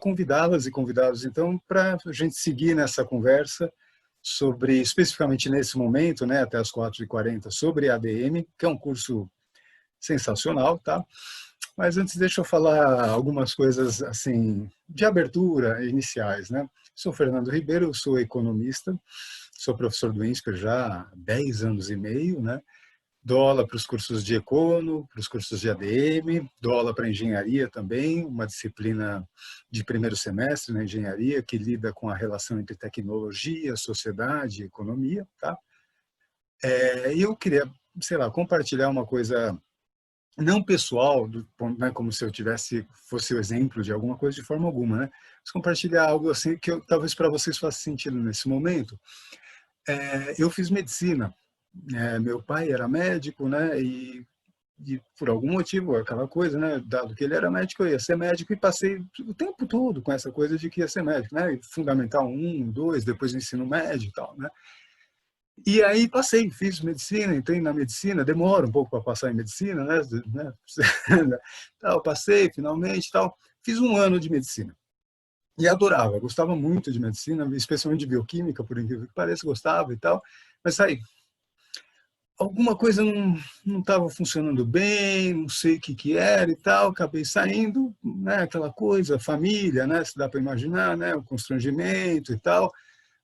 convidá-las e convidados, então, para a gente seguir nessa conversa sobre, especificamente nesse momento, né, até as 4h40, sobre ADM, que é um curso sensacional, tá? Mas antes deixa eu falar algumas coisas assim de abertura iniciais, né? Sou Fernando Ribeiro, sou economista, sou professor do INSPER já há 10 anos e meio, né? Dou aula para os cursos de Econo, para os cursos de ADM, dou aula para engenharia também, uma disciplina de primeiro semestre na engenharia que lida com a relação entre tecnologia, sociedade e economia, tá? E eu queria, sei lá, compartilhar uma coisa não pessoal, né, como se eu fosse o exemplo de alguma coisa de forma alguma, né? Mas compartilhar algo assim que talvez para vocês faça sentido nesse momento. Eu fiz medicina. Meu pai era médico, né? E por algum motivo, aquela coisa, né? Dado que ele era médico, eu ia ser médico e passei o tempo todo com essa coisa de que ia ser médico, né? Fundamental 1, 2, depois ensino médio e tal, né? E aí passei, fiz medicina, entrei na medicina, demora um pouco para passar em medicina, né? Tal, passei finalmente, tal. Fiz um ano de medicina e adorava, gostava muito de medicina, especialmente de bioquímica, por incrível que pareça, gostava e tal. Mas aí alguma coisa não estava funcionando bem, não sei o que era e tal, acabei saindo, né? Aquela coisa, família, né? Se dá para imaginar, né? O constrangimento e tal.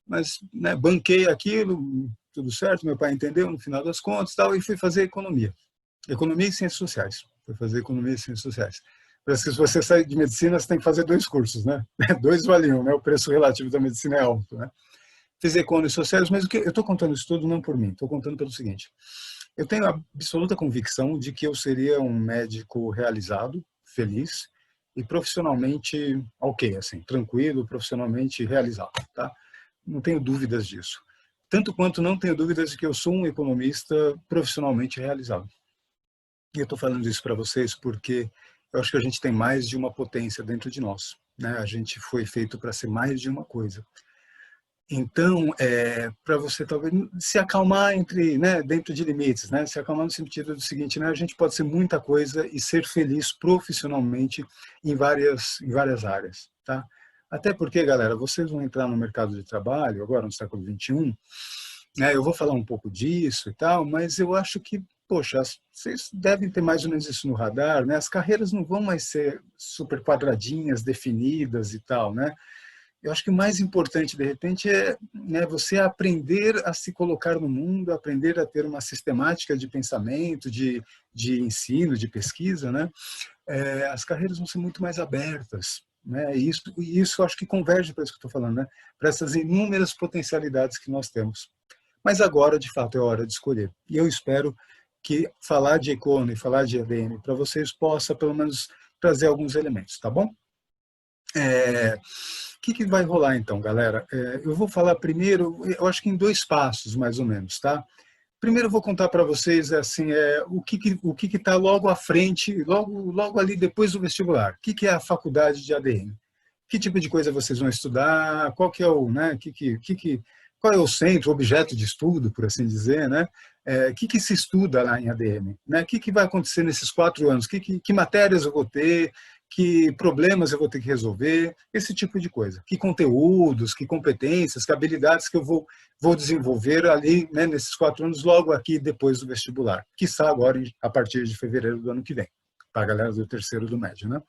Mas, né, banquei aquilo, tudo certo, meu pai entendeu no final das contas, tal, e fui fazer economia. Economia e ciências sociais. Fui fazer economia e ciências sociais. Parece que se você sair de medicina, você tem que fazer 2 cursos, né? 2 valiam, né? O preço relativo da medicina é alto, né? Fiz economia e sociais, mas eu estou contando isso tudo não por mim, estou contando pelo seguinte. Eu tenho a absoluta convicção de que eu seria um médico realizado, feliz e profissionalmente ok, assim, tranquilo, profissionalmente realizado, tá? Não tenho dúvidas disso. Tanto quanto não tenho dúvidas de que eu sou um economista profissionalmente realizado. E eu estou falando isso para vocês porque eu acho que a gente tem mais de uma potência dentro de nós, né? A gente foi feito para ser mais de uma coisa. Então, para você talvez se acalmar né, dentro de limites, né? Se acalmar no sentido do seguinte, né? A gente pode ser muita coisa e ser feliz profissionalmente em várias áreas, tá? Até porque, galera, vocês vão entrar no mercado de trabalho agora no século XXI, né? Eu vou falar um pouco disso e tal, mas eu acho que, poxa, vocês devem ter mais ou menos isso no radar, né? As carreiras não vão mais ser super quadradinhas, definidas e tal, né? Eu acho que o mais importante, de repente, é, né, você aprender a se colocar no mundo, aprender a ter uma sistemática de pensamento, de ensino, de pesquisa, né? As carreiras vão ser muito mais abertas, né? E isso acho que converge para isso que eu estou falando, né? Para essas inúmeras potencialidades que nós temos. Mas agora, de fato, é hora de escolher. E eu espero que falar de Econo e falar de ADM para vocês possa, pelo menos, trazer alguns elementos, tá bom? O que vai rolar então, galera? Eu vou falar primeiro, eu acho que em 2 passos, mais ou menos, tá? Primeiro eu vou contar para vocês assim, o que está logo à frente, logo ali depois do vestibular. O que é a faculdade de ADM? Que tipo de coisa vocês vão estudar? Qual que é o, né? Qual é o centro, o objeto de estudo, por assim dizer, né? O que se estuda lá em ADM? Né? O que vai acontecer nesses 4 anos? Que matérias eu vou ter? Que problemas eu vou ter que resolver? Esse tipo de coisa. Que conteúdos, que competências, que habilidades que eu vou desenvolver ali, né, nesses 4 anos, logo aqui depois do vestibular, quiçá agora a partir de fevereiro do ano que vem, para a galera do terceiro do médio, né?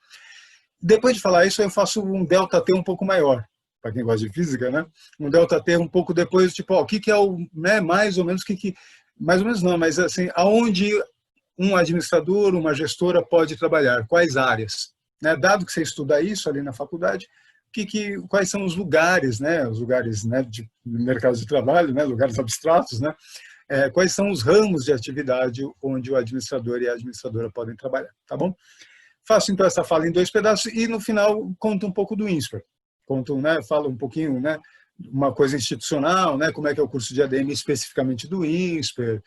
Depois de falar isso, eu faço um delta T um pouco maior, para quem gosta de física, né? Um delta T um pouco depois, tipo, o que é o, né, mais ou menos, mais ou menos não, mas assim, aonde um administrador, uma gestora pode trabalhar, quais áreas, né? Dado que você estuda isso ali na faculdade, quais são os lugares, né? Os lugares, né, de mercado de trabalho, né? Lugares abstratos, né? Quais são os ramos de atividade onde o administrador e a administradora podem trabalhar, tá bom? Faço então essa fala em 2 pedaços e no final conto um pouco do INSPER. Né, falo um pouquinho, né, uma coisa institucional, né, como é que é o curso de ADM especificamente do INSPER,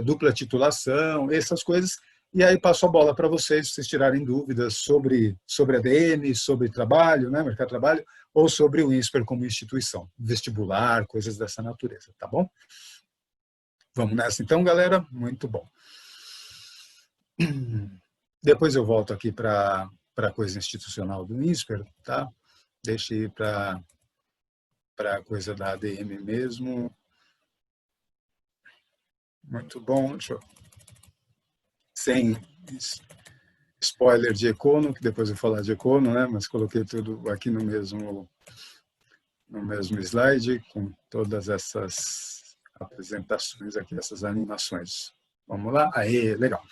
dupla titulação, essas coisas. E aí passo a bola para vocês, se vocês tirarem dúvidas sobre ADM, sobre trabalho, né, mercado de trabalho, ou sobre o INSPER como instituição, vestibular, coisas dessa natureza, tá bom? Vamos nessa então, galera? Muito bom. Depois eu volto aqui para a coisa institucional do INSPER, tá? Deixa eu ir para a coisa da ADM mesmo. Muito bom. Sem spoiler de Econo, que depois eu vou falar de Econo, né? Mas coloquei tudo aqui no mesmo slide, com todas essas apresentações aqui, essas animações. Vamos lá? Aí, legal.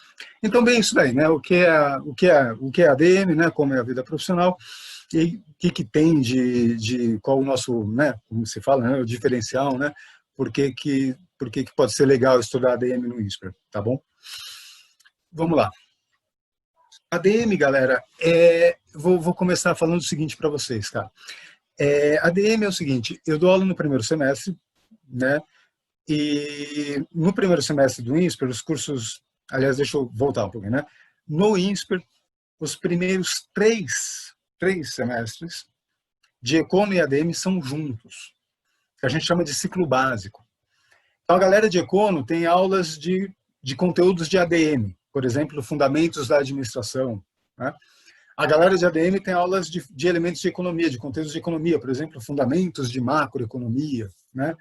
Então, bem, isso daí, né? O que é ADM, né? Como é a vida profissional, e o que tem qual o nosso, né? Como se fala, né? O diferencial, né? Por que pode ser legal estudar ADM no INSPER, tá bom? Vamos lá. ADM, galera, vou começar falando o seguinte para vocês, cara. ADM é o seguinte, eu dou aula no primeiro semestre, né? E no primeiro semestre do INSPER, os cursos, aliás, deixa eu voltar um pouquinho, né? No INSPER, os primeiros três semestres de Econo e ADM são juntos, que a gente chama de ciclo básico. Então, a galera de Econo tem aulas de conteúdos de ADM, por exemplo, fundamentos da administração, né? A galera de ADM tem aulas de elementos de economia, de conteúdos de economia, por exemplo, fundamentos de macroeconomia, né?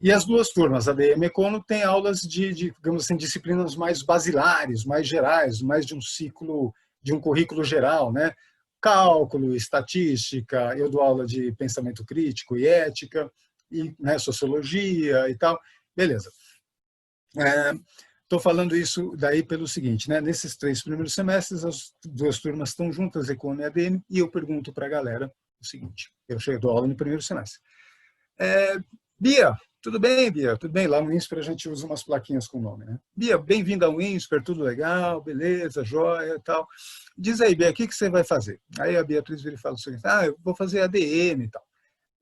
E as duas turmas, ADM e Econo, têm aulas digamos assim, disciplinas mais basilares, mais gerais, mais de um ciclo, de um currículo geral, né? Cálculo, estatística, eu dou aula de pensamento crítico e ética, e, né, sociologia e tal. Beleza. Estou falando isso daí pelo seguinte, né? Nesses 3 primeiros semestres, as duas turmas estão juntas, Econo e ADM, e eu pergunto para a galera o seguinte, eu dou aula no primeiro semestre. Bia, tudo bem, Bia? Tudo bem? Lá no INSPER a gente usa umas plaquinhas com o nome, né? Bia, bem-vinda ao INSPER, tudo legal, beleza, joia e tal. Diz aí, Bia, o que você vai fazer? Aí a Beatriz vira e fala o seguinte, eu vou fazer ADM e tal.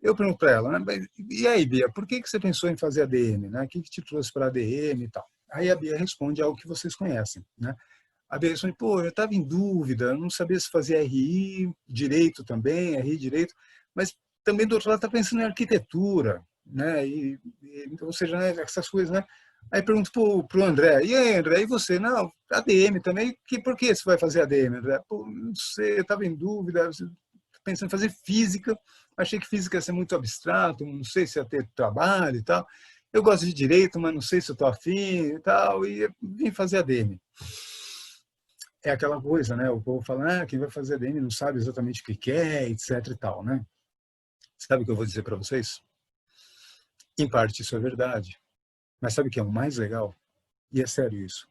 Eu pergunto para ela, né? E aí, Bia, por que você pensou em fazer ADM? Né? O que te trouxe para ADM e tal? Aí a Bia responde algo que vocês conhecem, né? A Bia responde, eu estava em dúvida, não sabia se fazia RI, direito também, RI, direito, mas também do outro lado está pensando em arquitetura, né? Ou seja, né, essas coisas, né? Aí pergunto para o André, e aí, André, e você? Não, ADM também, por que você vai fazer ADM, André? Não sei, eu estava em dúvida, pensando em fazer física, achei que física ia ser muito abstrato, não sei se ia ter trabalho e tal. Eu gosto de direito, mas não sei se eu estou afim e tal, e vim fazer ADM. É aquela coisa, né? O povo fala, quem vai fazer ADM não sabe exatamente o que quer, etc e tal, né? Sabe o que eu vou dizer para vocês? Em parte isso é verdade, mas sabe o que é o mais legal? E é sério isso.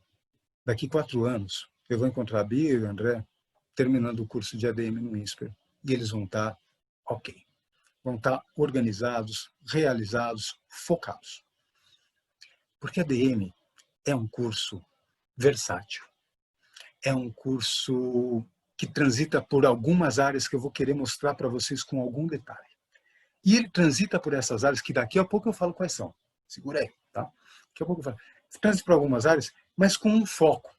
Daqui 4 anos, eu vou encontrar a Bia e o André terminando o curso de ADM no INSPER, e eles vão estar ok. Vão estar organizados, realizados, focados. Porque ADM é um curso versátil. É um curso que transita por algumas áreas que eu vou querer mostrar para vocês com algum detalhe. E ele transita por essas áreas que daqui a pouco eu falo quais são. Segura aí, tá? Daqui a pouco eu falo. Transita por algumas áreas, mas com um foco.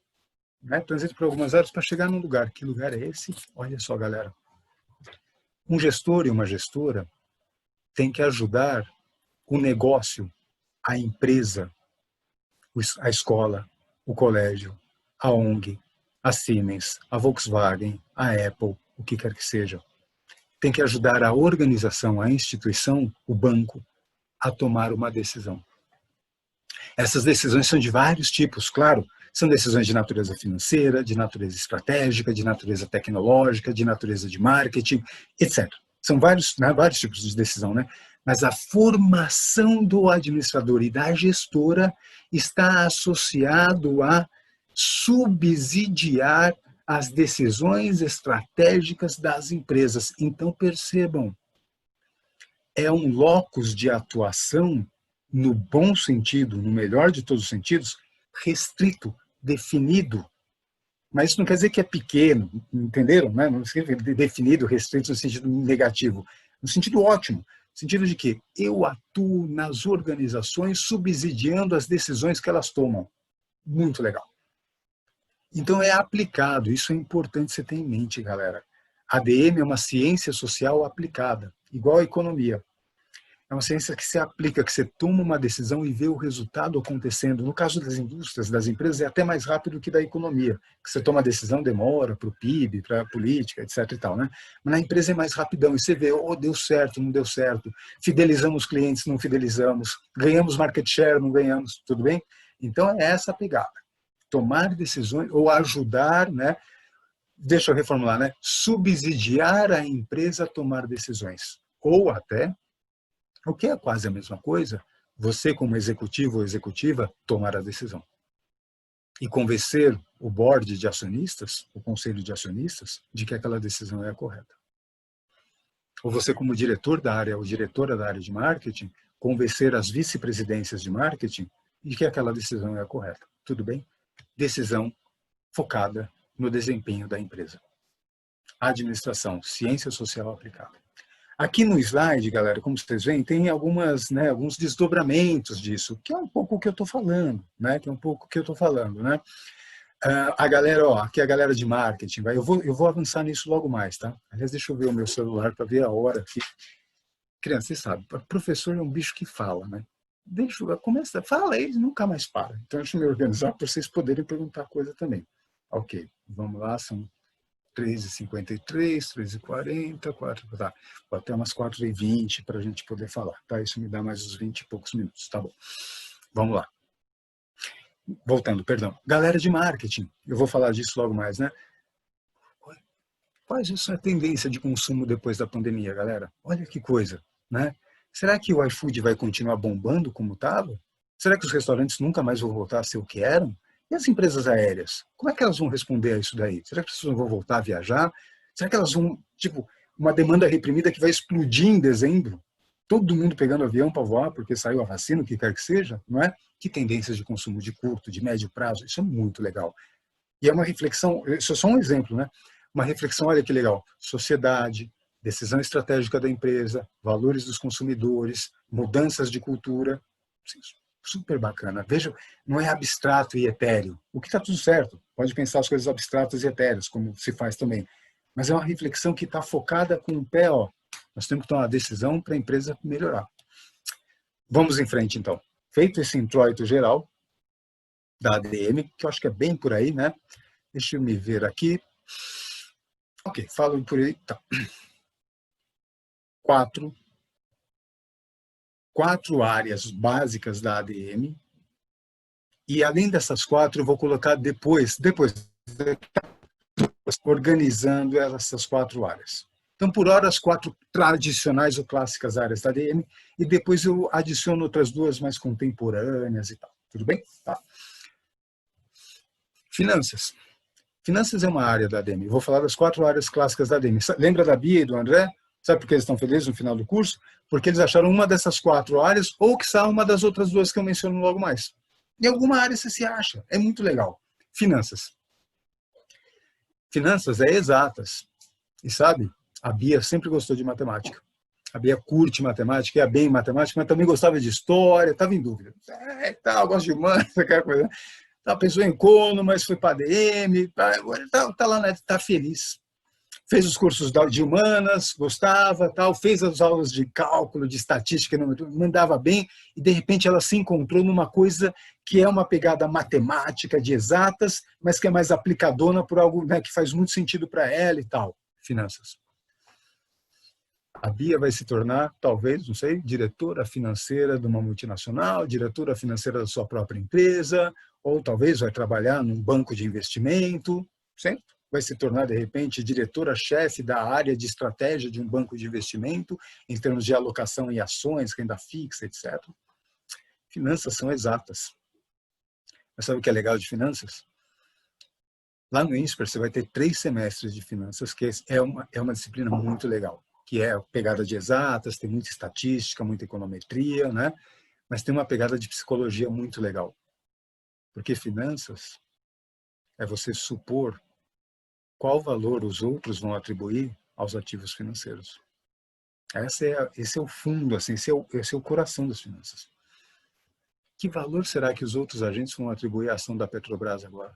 Né? Transita por algumas áreas para chegar num lugar. Que lugar é esse? Olha só, galera. Um gestor e uma gestora tem que ajudar o negócio, a empresa, a escola, o colégio, a ONG, a Siemens, a Volkswagen, a Apple, o que quer que seja. Tem que ajudar a organização, a instituição, o banco, a tomar uma decisão. Essas decisões são de vários tipos, claro. São decisões de natureza financeira, de natureza estratégica, de natureza tecnológica, de natureza de marketing, etc. São vários tipos de decisão, né? Mas a formação do administrador e da gestora está associado a subsidiar as decisões estratégicas das empresas. Então, percebam, é um locus de atuação, no bom sentido, no melhor de todos os sentidos, restrito, definido. Mas isso não quer dizer que é pequeno, entenderam? Não significa definido, restrito no sentido negativo, no sentido ótimo, no sentido de que eu atuo nas organizações subsidiando as decisões que elas tomam. Muito legal. Então é aplicado, isso é importante você ter em mente, galera. ADM é uma ciência social aplicada, igual a economia. É uma ciência que se aplica, que você toma uma decisão e vê o resultado acontecendo. No caso das indústrias, das empresas, é até mais rápido que da economia. Que você toma a decisão, demora para o PIB, para a política, etc. e tal, né? Mas na empresa é mais rapidão. E você vê, oh, deu certo, não deu certo. Fidelizamos clientes, não fidelizamos. Ganhamos market share, não ganhamos. Tudo bem? Então é essa a pegada. Tomar decisões ou ajudar, né? Deixa eu reformular, né? Subsidiar a empresa a tomar decisões. Ou até, o que é quase a mesma coisa, você como executivo ou executiva tomar a decisão. E convencer o board de acionistas, o conselho de acionistas, de que aquela decisão é a correta. Ou você como diretor da área ou diretora da área de marketing, convencer as vice-presidências de marketing de que aquela decisão é a correta. Tudo bem? Decisão focada no desempenho da empresa. Administração, ciência social aplicada. Aqui no slide, galera, como vocês veem, tem alguns desdobramentos disso, que é um pouco o que eu estou falando, né? A galera, aqui é a galera de marketing, eu vou avançar nisso logo mais, tá? Aliás, deixa eu ver o meu celular para ver a hora aqui. Criança, você sabe, professor é um bicho que fala, né? Fala, ele nunca mais para. Então, deixa eu me organizar para vocês poderem perguntar coisa também. Ok, vamos lá, são 13h53, 13h40, tá. Até umas 4h20 para a gente poder falar, tá? Isso me dá mais uns 20 e poucos minutos, tá bom. Vamos lá. Voltando, perdão. Galera de marketing, eu vou falar disso logo mais, né? Qual é essa tendência de consumo depois da pandemia, galera? Olha que coisa, né? Será que o iFood vai continuar bombando como estava? Será que os restaurantes nunca mais vão voltar a ser o que eram? E as empresas aéreas? Como é que elas vão responder a isso daí? Será que as pessoas vão voltar a viajar? Será que elas vão, uma demanda reprimida que vai explodir em dezembro? Todo mundo pegando avião para voar porque saiu a vacina, o que quer que seja, não é? Que tendências de consumo de curto, de médio prazo? Isso é muito legal. E é uma reflexão, isso é só um exemplo, né? Uma reflexão, olha que legal, sociedade, decisão estratégica da empresa, valores dos consumidores, mudanças de cultura, super bacana. Veja, não é abstrato e etéreo, o que está tudo certo, pode pensar as coisas abstratas e etéreas, como se faz também, mas é uma reflexão que está focada com o pé, nós temos que tomar uma decisão para a empresa melhorar. Vamos em frente, então. Feito esse introito geral da ADM, que eu acho que é bem por aí, né? Deixa eu me ver aqui. Ok, falo por aí. Tá. Quatro áreas básicas da ADM. E além dessas quatro, eu vou colocar depois organizando essas quatro áreas. Então, por hora, as quatro tradicionais ou clássicas áreas da ADM, e depois eu adiciono outras duas mais contemporâneas e tal. Tudo bem? Tá. Finanças. Finanças é uma área da ADM. Vou falar das quatro áreas clássicas da ADM. Lembra da Bia e do André? Sabe por que eles estão felizes no final do curso? Porque eles acharam uma dessas quatro áreas ou que são uma das outras duas que eu menciono logo mais. Em alguma área você se acha. É muito legal. Finanças. Finanças é exatas. E sabe, a Bia sempre gostou de matemática. A Bia curte matemática, ia bem em matemática, mas também gostava de história, estava em dúvida. Gosto de humanas, aquela coisa. Pensou em Cono, mas foi para a ADM, agora está lá, está feliz. Fez os cursos de humanas, gostava, fez as aulas de cálculo, de estatística, mandava bem, e de repente ela se encontrou numa coisa que é uma pegada matemática, de exatas, mas que é mais aplicadona por algo, né, que faz muito sentido para ela e tal. Finanças. A Bia vai se tornar, talvez, não sei, diretora financeira de uma multinacional, diretora financeira da sua própria empresa, ou talvez vai trabalhar num banco de investimento, certo? Vai se tornar, de repente, diretora-chefe da área de estratégia de um banco de investimento, em termos de alocação em ações, renda fixa, etc. Finanças são exatas. Mas sabe o que é legal de finanças? Lá no INSPER você vai ter 3 semestres de finanças, que é uma disciplina muito legal, que é a pegada de exatas, tem muita estatística, muita econometria, né? Mas tem uma pegada de psicologia muito legal. Porque finanças é você supor qual valor os outros vão atribuir aos ativos financeiros. Esse é o fundo, assim, esse é o coração das finanças. Que valor será que os outros agentes vão atribuir à ação da Petrobras agora?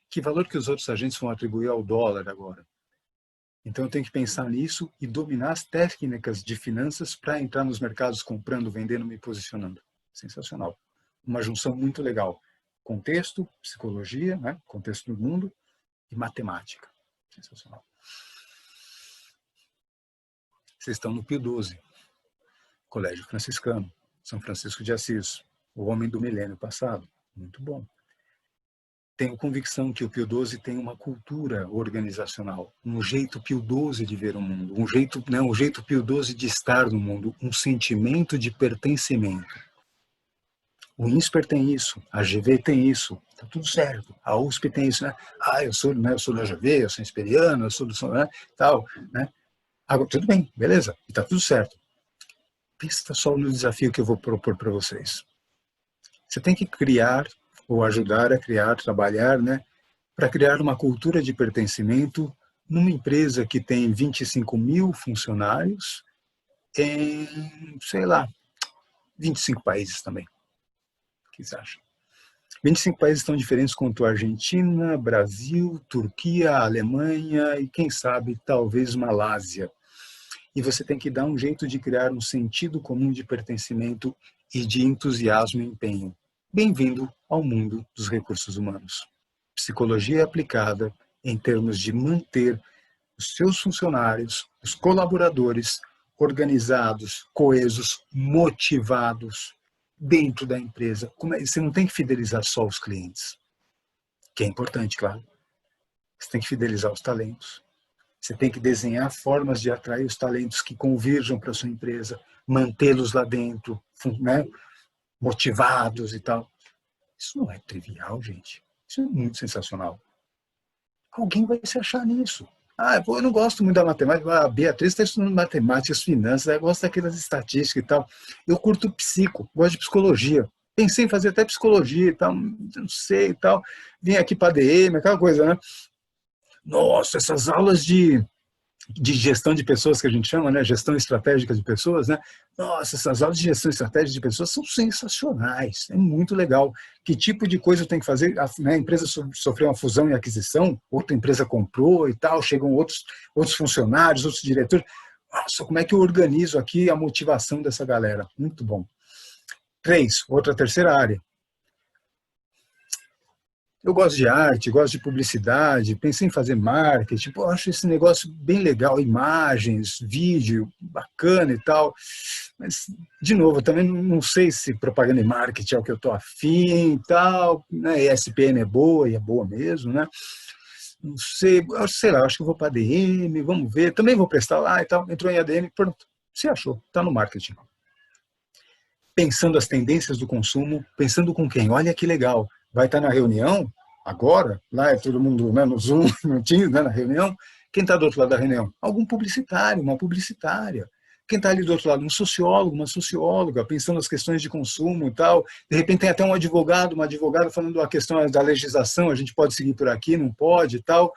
Que valor que os outros agentes vão atribuir ao dólar agora? Então eu tenho que pensar nisso e dominar as técnicas de finanças para entrar nos mercados comprando, vendendo, me posicionando. Sensacional. Uma junção muito legal. Contexto, psicologia, né? Contexto do mundo e matemática. Sensacional. Vocês estão no Pio XII, Colégio Franciscano, São Francisco de Assis, o homem do milênio passado. Muito bom. Tenho convicção que o Pio XII tem uma cultura organizacional, um jeito Pio XII de ver o mundo, um jeito Pio XII de estar no mundo, um sentimento de pertencimento. O INSPER tem isso, a GV tem isso, tá tudo certo. A USP tem isso, né? Eu sou da GV, eu sou insperiano, eu sou do né? Tal, né? Agora, tudo bem, beleza, e tá tudo certo. Pensa só no desafio que eu vou propor para vocês. Você tem que criar ou ajudar a criar, trabalhar, né? Para criar uma cultura de pertencimento numa empresa que tem 25 mil funcionários em, sei lá, 25 países também. O que você acha? 25 países tão diferentes quanto a Argentina, Brasil, Turquia, Alemanha e, quem sabe, talvez Malásia. E você tem que dar um jeito de criar um sentido comum de pertencimento e de entusiasmo e empenho. Bem-vindo ao mundo dos recursos humanos. Psicologia aplicada em termos de manter os seus funcionários, os colaboradores, organizados, coesos, motivados dentro da empresa. Você não tem que fidelizar só os clientes, que é importante, claro. Você tem que fidelizar os talentos. Você tem que desenhar formas de atrair os talentos que convirjam para a sua empresa, mantê-los lá dentro, né, motivados e tal. Isso não é trivial, gente. Isso é muito sensacional. Alguém vai se achar nisso. Eu não gosto muito da matemática. A Beatriz está estudando matemática, finanças, eu gosto daquelas estatísticas e tal. Eu curto gosto de psicologia. Pensei em fazer até psicologia e tal, não sei e tal. Vim aqui para a ADM, aquela coisa, né? Nossa, essas aulas de gestão de pessoas que a gente chama, né? Gestão estratégica de pessoas, né? Nossa, essas aulas de gestão estratégica de pessoas são sensacionais, é muito legal. Que tipo de coisa eu tenho que fazer? A empresa sofreu uma fusão e aquisição, outra empresa comprou e tal, chegam outros funcionários, outros diretores. Nossa, como é que eu organizo aqui a motivação dessa galera? Muito bom. Terceira área. Eu gosto de arte, gosto de publicidade, pensei em fazer marketing, acho esse negócio bem legal, imagens, vídeo, bacana e tal. Mas, de novo, eu também não sei se propaganda e marketing é o que eu estou afim e tal, né? ESPN é boa, e é boa mesmo, né? Não sei lá, acho que eu vou para ADM, vamos ver, também vou prestar lá e tal. Entrou em ADM, pronto, se achou, está no marketing. Pensando as tendências do consumo, pensando com quem? Olha que legal, vai estar na reunião, agora, lá é todo mundo, né, no Zoom, no Teams, né, na reunião, quem está do outro lado da reunião? Algum publicitário, uma publicitária. Quem está ali do outro lado? Um sociólogo, uma socióloga, pensando as questões de consumo e tal. De repente tem até um advogado, uma advogada falando a questão da legislação, a gente pode seguir por aqui, não pode e tal.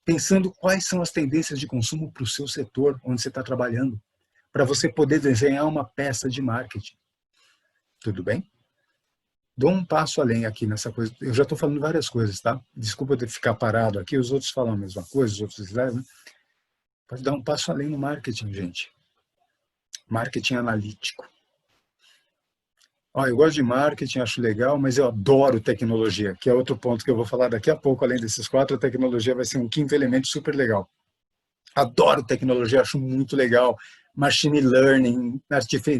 Pensando quais são as tendências de consumo para o seu setor, onde você está trabalhando, para você poder desenhar uma peça de marketing. Tudo bem? Dou um passo além aqui nessa coisa. Eu já estou falando várias coisas, tá? Desculpa ter ficar parado aqui, os outros falam a mesma coisa, os outros levam. Né? Pode dar um passo além no marketing, gente. Marketing analítico. Eu gosto de marketing, acho legal, mas eu adoro tecnologia, que é outro ponto que eu vou falar daqui a pouco. Além desses quatro, a tecnologia vai ser um quinto elemento super legal. Adoro tecnologia, acho muito legal. Machine learning,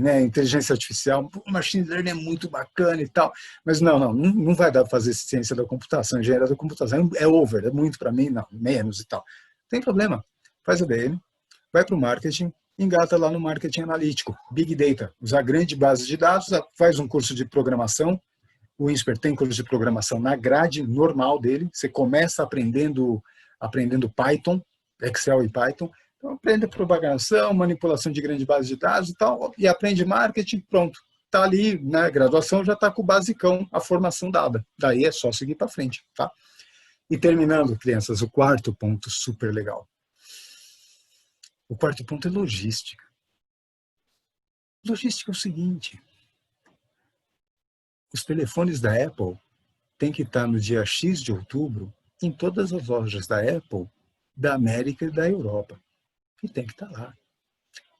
né, inteligência artificial, machine learning é muito bacana e tal, mas não vai dar para fazer ciência da computação, engenharia da computação é over, é muito para mim, não, menos e tal. Tem problema, faz a DM, vai para o marketing, engata lá no marketing analítico, Big Data, usar grande base de dados, faz um curso de programação, o INSPER tem curso de programação na grade normal dele, você começa aprendendo Python, Excel e Python, então aprende programação, manipulação de grande base de dados e tal, e aprende marketing, pronto. Está ali, na graduação, já está com o basicão, a formação dada. Daí é só seguir para frente, tá? E terminando, crianças, o quarto ponto super legal. O quarto ponto é logística. Logística é o seguinte, os telefones da Apple têm que estar no dia X de outubro em todas as lojas da Apple da América e da Europa. E tem que estar lá.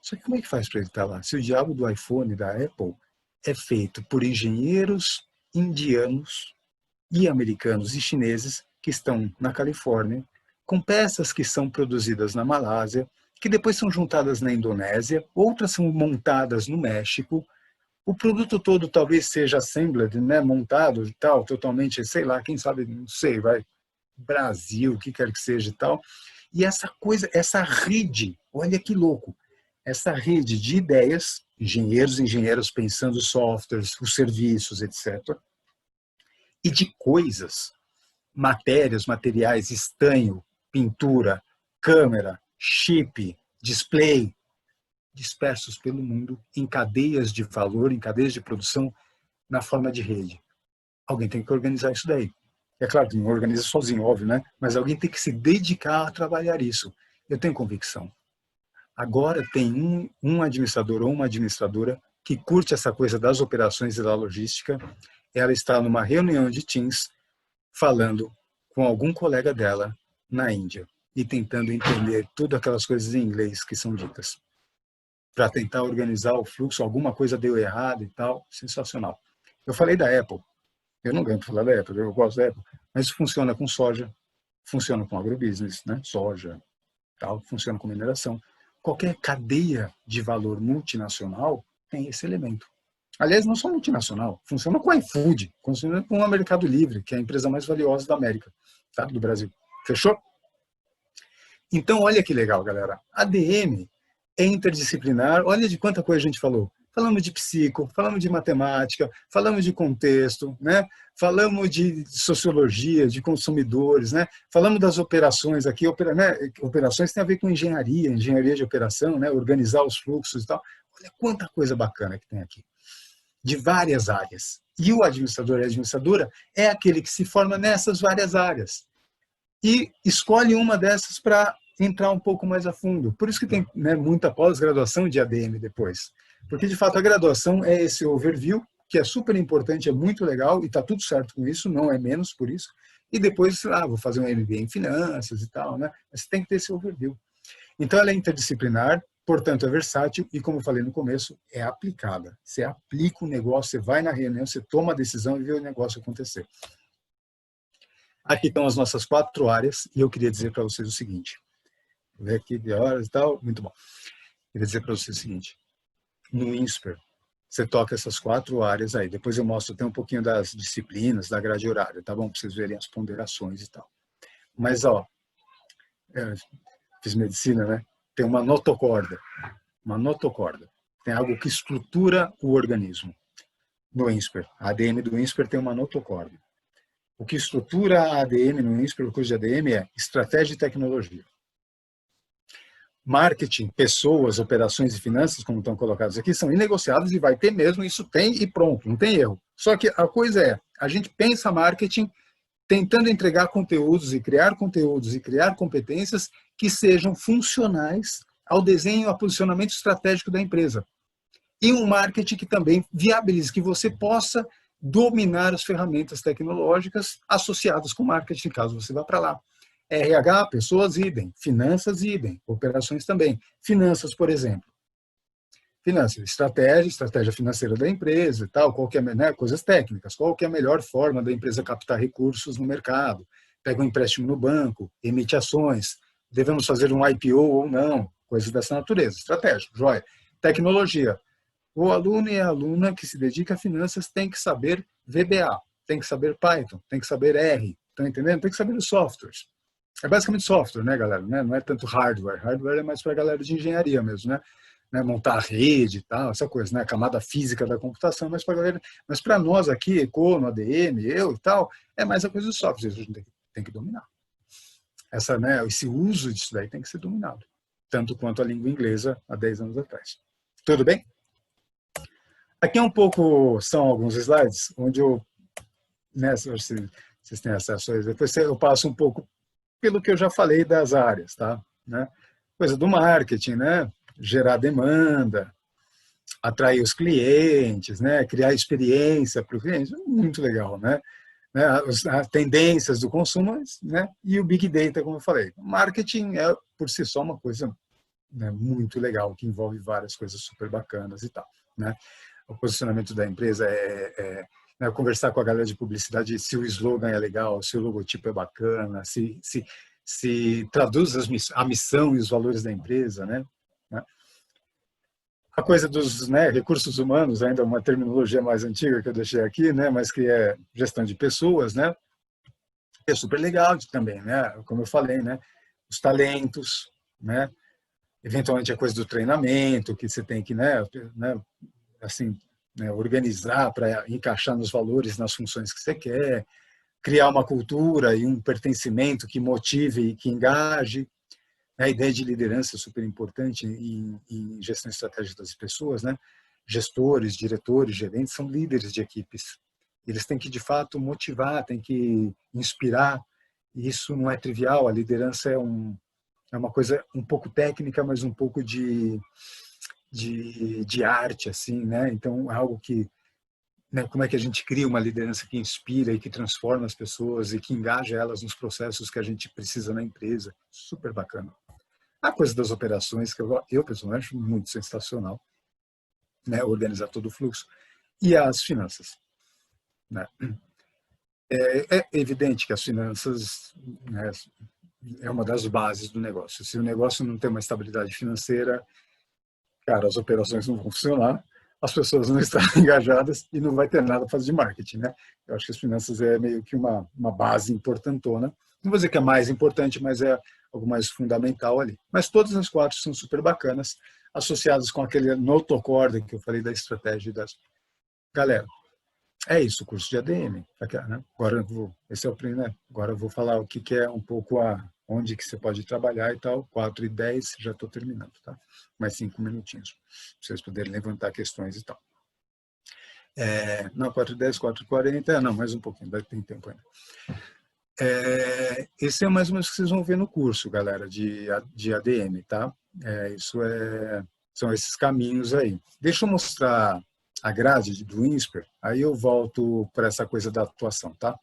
Só que como é que faz para ele estar lá? Se o diabo do iPhone, da Apple, é feito por engenheiros indianos e americanos e chineses que estão na Califórnia, com peças que são produzidas na Malásia, que depois são juntadas na Indonésia, outras são montadas no México. O produto todo talvez seja assembled, né, montado e tal, totalmente, sei lá, quem sabe, não sei, vai, Brasil, o que quer que seja e tal. E essa coisa, essa rede, olha que louco, essa rede de ideias, engenheiros pensando softwares, os serviços, etc., e de coisas, matérias, materiais, estanho, pintura, câmera, chip, display, dispersos pelo mundo em cadeias de valor, em cadeias de produção, na forma de rede. Alguém tem que organizar isso daí. É claro que não organiza sozinho, óbvio, né? Mas alguém tem que se dedicar a trabalhar isso. Eu tenho convicção. Agora tem um administrador ou uma administradora que curte essa coisa das operações e da logística. Ela está numa reunião de Teams falando com algum colega dela na Índia e tentando entender todas aquelas coisas em inglês que são ditas para tentar organizar o fluxo. Alguma coisa deu errado e tal. Sensacional. Eu falei da Apple. Eu não ganho para falar da Apple, eu gosto da Apple. Mas isso funciona com soja, funciona com agrobusiness, né? Soja, tal, funciona com mineração. Qualquer cadeia de valor multinacional tem esse elemento. Aliás, não só multinacional, funciona com a iFood, funciona com o Mercado Livre, que é a empresa mais valiosa da América, tá? Do Brasil. Fechou? Então, olha que legal, galera. ADM é interdisciplinar. Olha de quanta coisa a gente falou. Falamos de psico, falamos de matemática, falamos de contexto, né? Falamos de sociologia, de consumidores, né? Falamos das operações aqui. Operações tem a ver com engenharia, engenharia de operação, né? Organizar os fluxos e tal. Olha quanta coisa bacana que tem aqui, de várias áreas. E o administrador e a administradora é aquele que se forma nessas várias áreas e escolhe uma dessas para entrar um pouco mais a fundo. Por isso que tem, né, muita pós-graduação de ADM depois. Porque, de fato, a graduação é esse overview, que é super importante, é muito legal, e está tudo certo com isso, não é menos por isso. E depois, vou fazer um MBA em finanças e tal, né? Mas tem que ter esse overview. Então, ela é interdisciplinar, portanto, é versátil e, como eu falei no começo, é aplicada. Você aplica o negócio, você vai na reunião, você toma a decisão e vê o negócio acontecer. Aqui estão as nossas 4 áreas e eu queria dizer para vocês o seguinte. Vou ver aqui de horas e tal, muito bom. Queria dizer para vocês o seguinte. No INSPER, você toca essas 4 áreas aí. Depois eu mostro até um pouquinho das disciplinas, da grade horária, tá bom? Para vocês verem as ponderações e tal. Mas, fiz medicina, né? Tem uma notocorda. Uma notocorda. Tem algo que estrutura o organismo. No INSPER. A ADM do INSPER tem uma notocorda. O que estrutura a ADM no INSPER, o curso de ADM, é estratégia e tecnologia. Marketing, pessoas, operações e finanças, como estão colocados aqui, são inegociáveis e vai ter mesmo, isso tem e pronto, não tem erro. Só que a coisa é, a gente pensa marketing tentando entregar conteúdos e criar competências que sejam funcionais ao desenho, ao posicionamento estratégico da empresa. E um marketing que também viabilize que você possa dominar as ferramentas tecnológicas associadas com marketing, caso você vá para lá. RH, pessoas, idem. Finanças, idem. Operações também. Finanças, por exemplo. Finanças, estratégia financeira da empresa e tal, qual que é, né, coisas técnicas. Qual que é a melhor forma da empresa captar recursos no mercado? Pega um empréstimo no banco, emite ações. Devemos fazer um IPO ou não? Coisas dessa natureza. Estratégia, joia. Tecnologia. O aluno e a aluna que se dedica a finanças tem que saber VBA, tem que saber Python, tem que saber R, estão entendendo? Tem que saber os softwares. É basicamente software, né, galera? Não é tanto hardware. Hardware é mais para a galera de engenharia mesmo, né? Montar a rede e tal, essa coisa, né? A camada física da computação, mas para galera, mas para nós aqui, Econo, ADM, eu e tal, é mais a coisa dos softwares, a gente tem que dominar. Esse uso disso daí tem que ser dominado, tanto quanto a língua inglesa há 10 anos atrás. Tudo bem? Aqui são alguns slides onde eu, né, vocês têm acesso a eles, depois eu passo um pouco pelo que eu já falei das áreas, tá? Né? Coisa do marketing, né? Gerar demanda, atrair os clientes, né? Criar experiência para o cliente, muito legal, né? né, as tendências do consumo, né, e o Big Data, como eu falei. Marketing é, por si só, uma coisa, né, muito legal, que envolve várias coisas super bacanas e tal. Né? O posicionamento da empresa né, conversar com a galera de publicidade se o slogan é legal, se o logotipo é bacana, se traduz a missão e os valores da empresa, né? A coisa dos, né, recursos humanos, ainda uma terminologia mais antiga que eu deixei aqui, né, mas que é gestão de pessoas, né, é super legal também, né, como eu falei, né, os talentos, né, eventualmente a coisa do treinamento, que você tem que, né assim, né, organizar para encaixar nos valores, nas funções que você quer, criar uma cultura e um pertencimento que motive e que engaje. A ideia de liderança é super importante em gestão estratégica das pessoas, né? Gestores, diretores, gerentes são líderes de equipes. Eles têm que, de fato, motivar, têm que inspirar. E isso não é trivial. A liderança é uma coisa um pouco técnica, mas um pouco de arte, assim, né? Então, é algo que, né, como é que a gente cria uma liderança que inspira e que transforma as pessoas e que engaja elas nos processos que a gente precisa na empresa. Super bacana. A coisa das operações, que eu pessoalmente acho muito sensacional, né? Organizar todo o fluxo. E as finanças. Né? É evidente que as finanças, né, é uma das bases do negócio. Se o negócio não tem uma estabilidade financeira, cara, as operações não vão funcionar, as pessoas não estão engajadas e não vai ter nada para fazer de marketing, né? Eu acho que as finanças é meio que uma base importantona. Não vou dizer que é mais importante, mas é algo mais fundamental ali. Mas todas as quatro são super bacanas, associadas com aquele notocorda que eu falei da estratégia das... Galera, é isso, o curso de ADM. Né? Agora esse é o primeiro, né? Agora eu vou falar o que é um pouco onde que você pode trabalhar e tal. 4:10, já estou terminando, tá? Mais 5 minutinhos, para vocês poderem levantar questões e tal. Não, 4:10, 4:40, não, mais um pouquinho, tem tempo ainda. Esse é mais ou menos o que vocês vão ver no curso, galera, de ADM, tá? São esses caminhos aí. Deixa eu mostrar a grade do INSPER, aí eu volto para essa coisa da atuação, tá?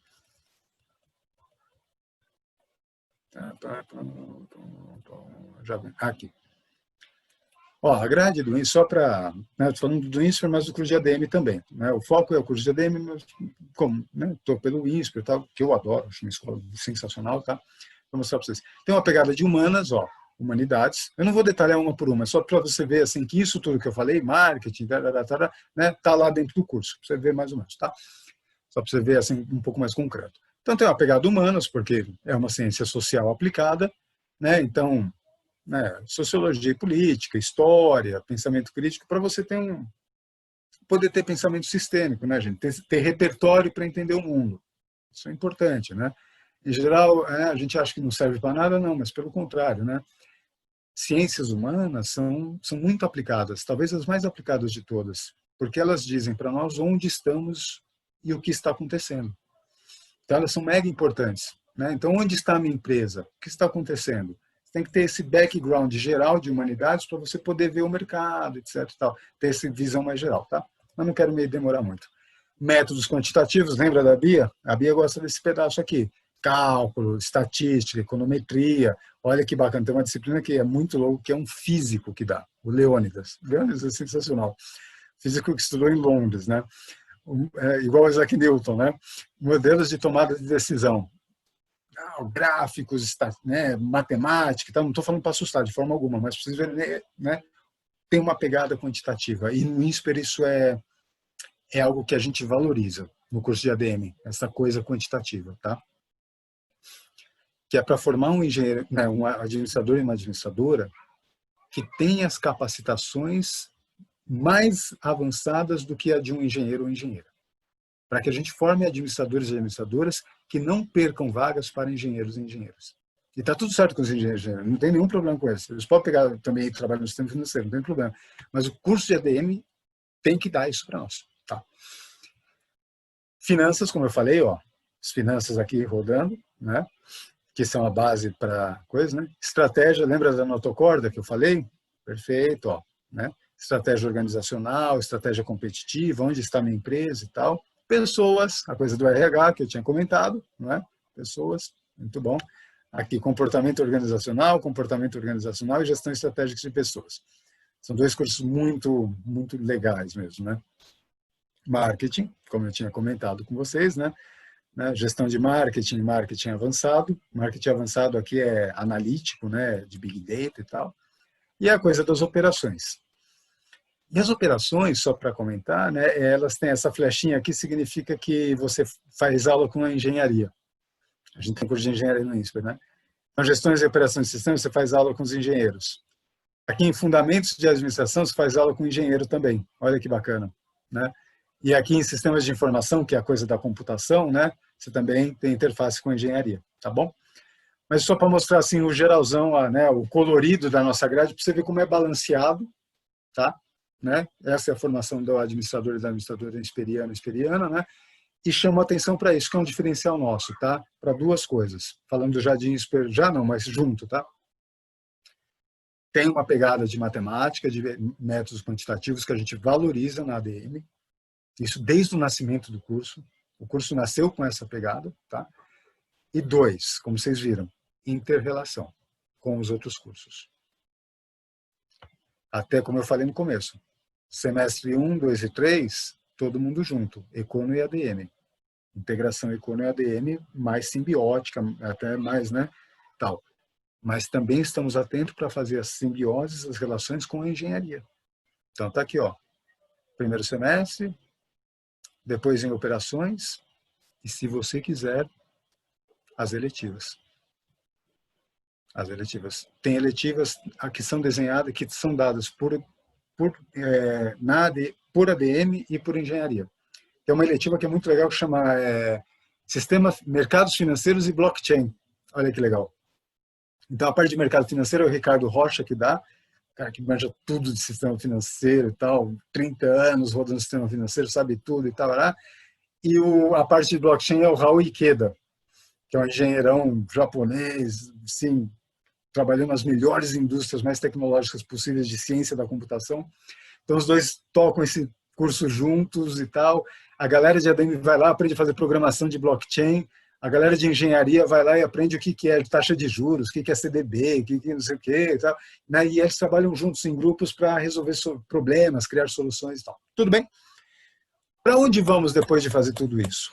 Já aqui. Ó, a grade do INSPER, só para... Né, estou falando do INSPER, mas do curso de ADM também. Né? O foco é o curso de ADM, mas como estou, né, pelo INSPER, tá, que eu adoro, acho uma escola sensacional, tá? Vou mostrar para vocês. Tem uma pegada de humanas, ó, humanidades. Eu não vou detalhar uma por uma, só para você ver assim, que isso tudo que eu falei, marketing, né, tá lá dentro do curso, para você ver mais ou menos, tá? Só para você ver assim, um pouco mais concreto. Então tem uma pegada humanas, porque é uma ciência social aplicada, né? Então, né, sociologia e política, história, pensamento crítico, para você poder ter pensamento sistêmico, né, gente? Ter repertório para entender o mundo. Isso é importante, né? Em geral, a gente acha que não serve para nada, não, mas pelo contrário, né? Ciências humanas são muito aplicadas, talvez as mais aplicadas de todas, porque elas dizem para nós onde estamos e o que está acontecendo. Então, elas são mega importantes, né? Então, onde está a minha empresa? O que está acontecendo? Você tem que ter esse background geral de humanidades para você poder ver o mercado, etc. Tal, ter essa visão mais geral, tá? Mas não quero me demorar muito. Métodos quantitativos, lembra da Bia? A Bia gosta desse pedaço aqui. Cálculo, estatística, econometria. Olha que bacana, tem uma disciplina que é muito louca, que é um físico que dá, o Leônidas. Leônidas é sensacional. Físico que estudou em Londres, né? Igual o Isaac Newton, né? Modelos de tomada de decisão. Gráficos, né? Matemática, tá? Não estou falando para assustar de forma alguma, mas vocês verem, né? Tem uma pegada quantitativa. E no INSPER isso é algo que a gente valoriza no curso de ADM, essa coisa quantitativa, tá? Que é para formar um engenheiro, né, um administrador e uma administradora que tenha as capacitações mais avançadas do que a de um engenheiro ou engenheira. Para que a gente forme administradores e administradoras que não percam vagas para engenheiros e engenheiras. E está tudo certo com os engenheiros, não tem nenhum problema com eles. Eles podem pegar também trabalho no sistema financeiro, não tem problema. Mas o curso de ADM tem que dar isso para nós. Tá? Finanças, como eu falei, ó, as finanças aqui rodando, né? Que são a base para coisa, né? Estratégia, lembra da notocorda que eu falei? Perfeito, ó, né? Estratégia organizacional, estratégia competitiva, onde está a minha empresa e tal. Pessoas, a coisa do RH que eu tinha comentado, não é? Pessoas, muito bom. Aqui, comportamento organizacional e gestão estratégica de pessoas. São dois cursos muito legais mesmo, né? Marketing, como eu tinha comentado com vocês, né? Gestão de marketing, marketing avançado. Marketing avançado aqui é analítico, né? De Big Data e tal. E a coisa das operações. E as operações, só para comentar, né? Elas têm essa flechinha aqui, significa que você faz aula com a engenharia. A gente tem curso de engenharia no INSPER, né? Então, gestões e operações de sistemas, você faz aula com os engenheiros. Aqui em fundamentos de administração, você faz aula com o engenheiro também. Olha que bacana, né? E aqui em sistemas de informação, que é a coisa da computação, né? Você também tem interface com a engenharia, tá bom? Mas só para mostrar assim o geralzão, né, o colorido da nossa grade, para você ver como é balanceado, tá? Né? Essa é a formação do administrador e da administradora esperiana, né? E chama atenção para isso, que é um diferencial nosso, tá? Para duas coisas. Falando já de INSPER, já não, mas junto, tá? Tem uma pegada de matemática, de métodos quantitativos que a gente valoriza na ADM. Isso desde o nascimento do curso. O curso nasceu com essa pegada, tá? E dois, como vocês viram, inter-relação com os outros cursos. Até como eu falei no começo, semestre 1, 2 e 3, todo mundo junto, Econo e ADM. Integração Econo e ADM mais simbiótica, até mais, né, tal. Mas também estamos atentos para fazer as simbioses, as relações com a engenharia. Então tá aqui, ó, primeiro semestre, depois em operações, e se você quiser, as eletivas. As eletivas. Tem eletivas que são desenhadas, que são dadas por ADM e por engenharia. Tem uma eletiva que é muito legal, que chama Sistema Mercados Financeiros e Blockchain. Olha que legal. Então, a parte de mercado financeiro é o Ricardo Rocha que dá, cara que manja tudo de sistema financeiro e tal, 30 anos rodando sistema financeiro, sabe tudo e tal, lá. E a parte de blockchain é o Raul Ikeda, que é um engenheirão japonês, sim, trabalhando nas melhores indústrias mais tecnológicas possíveis de ciência da computação. Então, os dois tocam esse curso juntos e tal. A galera de ADM vai lá, aprende a fazer programação de blockchain. A galera de engenharia vai lá e aprende o que é taxa de juros, o que é CDB, o que não sei o quê e tal. E eles trabalham juntos em grupos para resolver problemas, criar soluções e tal. Tudo bem? Para onde vamos depois de fazer tudo isso?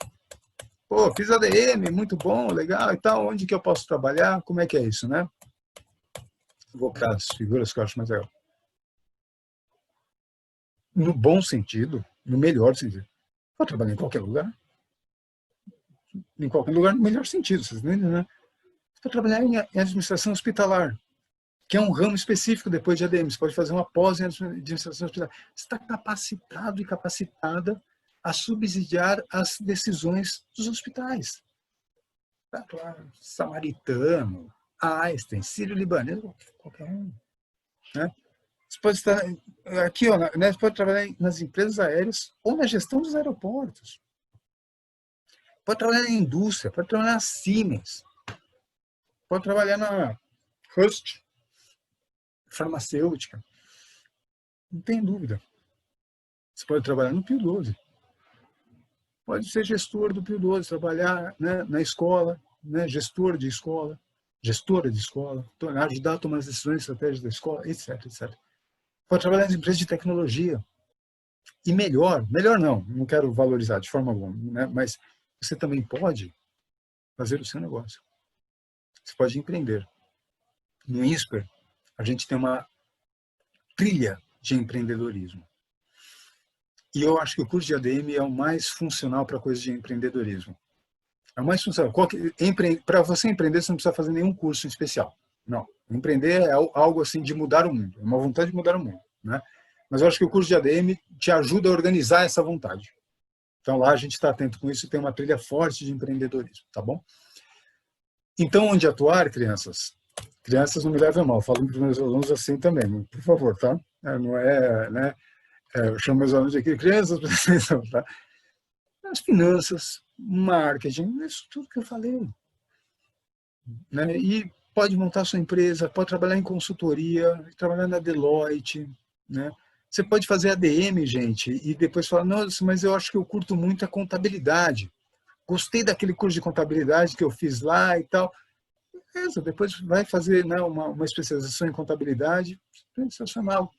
Pô, fiz ADM, muito bom, legal e tal. Onde que eu posso trabalhar? Como é que é isso, né? Vou para as figuras que eu acho mais legal. No bom sentido, no melhor sentido. Pode trabalhar em qualquer lugar. Em qualquer lugar, no melhor sentido, vocês entendem, né? Pode trabalhar em administração hospitalar, que é um ramo específico depois de ADM. Você pode fazer uma pós em administração hospitalar. Você está capacitado e capacitada a subsidiar as decisões dos hospitais. Tá, claro, Samaritano, Einstein, Sírio-Libanês, qualquer um. Né? Você pode estar aqui, ó, né? Você pode trabalhar nas empresas aéreas ou na gestão dos aeroportos. Pode trabalhar na indústria, pode trabalhar na Siemens, pode trabalhar na Rust, farmacêutica. Não tem dúvida. Você pode trabalhar no Pio 12. Pode ser gestor do Pio 12, trabalhar, né, na escola, né, gestora de escola, ajudar a tomar as decisões estratégicas da escola, etc, etc. Pode trabalhar nas empresas de tecnologia. E melhor não quero valorizar de forma alguma, né, mas você também pode fazer o seu negócio. Você pode empreender. No INSPER, a gente tem uma trilha de empreendedorismo. E eu acho que o curso de ADM é o mais funcional para coisas de empreendedorismo. É o mais funcional. Para você empreender, você não precisa fazer nenhum curso em especial. Não. Empreender é algo assim de mudar o mundo. É uma vontade de mudar o mundo. Né? Mas eu acho que o curso de ADM te ajuda a organizar essa vontade. Então lá a gente está atento com isso e tem uma trilha forte de empreendedorismo. Tá bom? Então, onde atuar, crianças? Crianças não me levem a mal. Falo para os meus alunos assim também. Por favor, tá? Não é, né? Eu chamo meus alunos aqui, crianças, tá? As finanças, marketing, isso tudo que eu falei. Né? E pode montar sua empresa, pode trabalhar em consultoria, trabalhar na Deloitte, né? Você pode fazer ADM, gente, e depois falar, nossa, mas eu acho que eu curto muito a contabilidade. Gostei daquele curso de contabilidade que eu fiz lá e tal. Beleza, depois vai fazer, né, uma especialização em contabilidade, sensacional.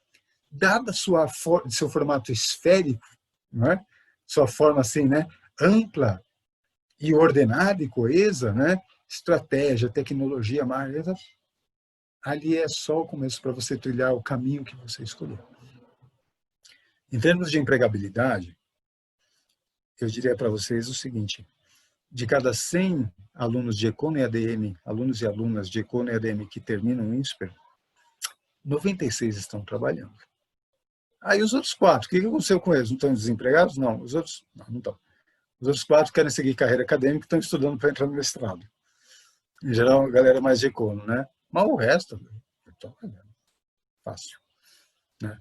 Dada seu formato esférico, não é? Sua forma assim, né, ampla e ordenada e coesa, né? Estratégia, tecnologia, marketing, ali é só o começo para você trilhar o caminho que você escolheu. Em termos de empregabilidade, eu diria para vocês o seguinte: de cada 100 alunos de Econo e ADM, alunos e alunas de Econo e ADM que terminam o INSPER, 96 estão trabalhando. Aí os outros 4, o que aconteceu com eles? Não estão desempregados? Não, os outros não estão. Os outros 4 querem seguir carreira acadêmica e estão estudando para entrar no mestrado. Em geral, a galera mais de Econo, né? Mas o resto, estou trabalhando. Fácil. Né?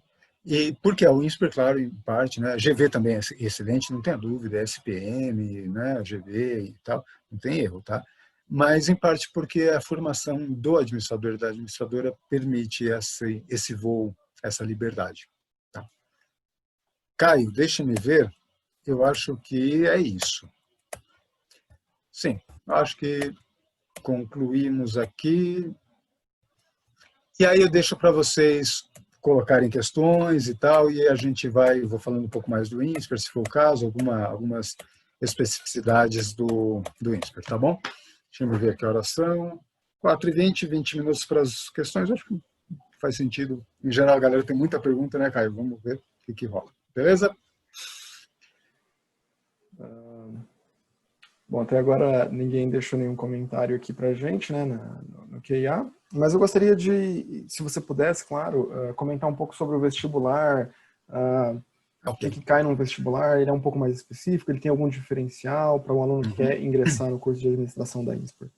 E porque o INSPER, claro, em parte, né? A GV também é excelente, não tenha dúvida, SPM, né? A GV e tal, não tem erro, tá? Mas em parte porque a formação do administrador e da administradora permite esse voo, essa liberdade. Tá? Caio, deixa-me ver, eu acho que é isso. Sim, acho que concluímos aqui. E aí eu deixo para vocês colocarem questões e tal, e a gente vou falando um pouco mais do INSPER, se for o caso, algumas especificidades do INSPER, tá bom? Deixa eu ver aqui a oração. 4h20, 20 minutos para as questões, acho que faz sentido. Em geral, a galera tem muita pergunta, né, Caio? Vamos ver o que rola. Beleza? Bom, até agora ninguém deixou nenhum comentário aqui para a gente, né, no QIA, mas eu gostaria de, se você pudesse, claro, comentar um pouco sobre o vestibular, o que cai no vestibular, ele é um pouco mais específico, ele tem algum diferencial para um aluno que quer ingressar no curso de administração da INSPER?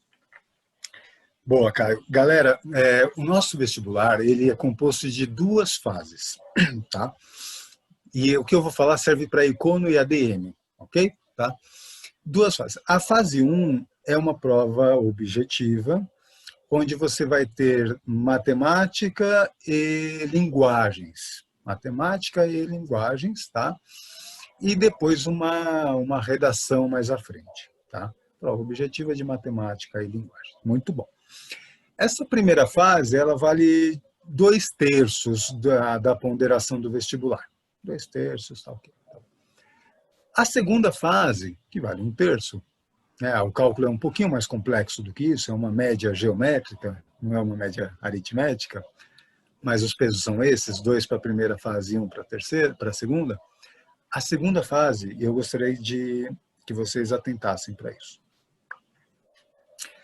Boa, Caio. Galera, o nosso vestibular, ele é composto de 2 fases, tá? E o que eu vou falar serve para Econo e ADM, ok? Tá? 2 fases. A fase 1 é uma prova objetiva, onde você vai ter matemática e linguagens. Matemática e linguagens, tá? E depois uma redação mais à frente, tá? Prova objetiva de matemática e linguagem. Muito bom. Essa primeira fase, ela vale 2/3 da ponderação do vestibular. 2/3, tá ok. A segunda fase, que vale 1/3, né, o cálculo é um pouquinho mais complexo do que isso, é uma média geométrica, não é uma média aritmética, mas os pesos são esses, 2 para a primeira fase e 1 para a segunda. A segunda fase, eu gostaria de que vocês atentassem para isso.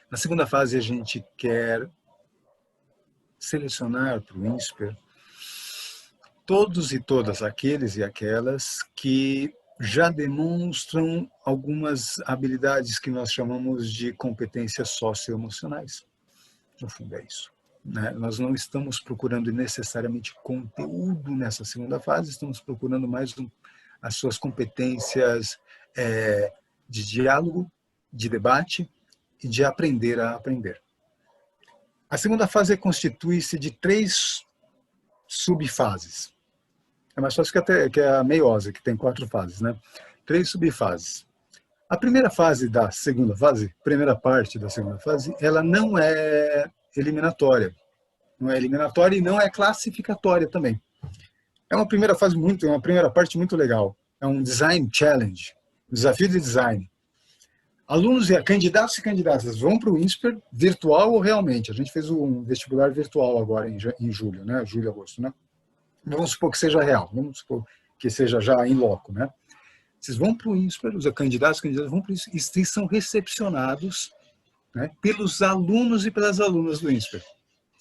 Na segunda fase, a gente quer selecionar para o INSPER todos e todas aqueles e aquelas que já demonstram algumas habilidades que nós chamamos de competências socioemocionais. No fundo é isso. Né? Nós não estamos procurando necessariamente conteúdo nessa segunda fase, estamos procurando mais as suas competências de diálogo, de debate e de aprender a aprender. A segunda fase constitui-se de 3 subfases. É mais fácil que a meiose, que tem 4 fases, né? 3 subfases. A primeira fase da segunda fase, primeira parte da segunda fase, ela não é eliminatória. Não é eliminatória e não é classificatória também. É uma primeira parte muito legal. É um design challenge, um desafio de design. Alunos e candidatos e candidatas vão para o INSPER virtual ou realmente. A gente fez um vestibular virtual agora em julho, né? Julho, agosto, né? Vamos supor que seja real, vamos supor que seja já em loco, né? Vocês vão para o INSPER, os candidatos e candidatas vão para o INSPER e são recepcionados, né, pelos alunos e pelas alunas do INSPER.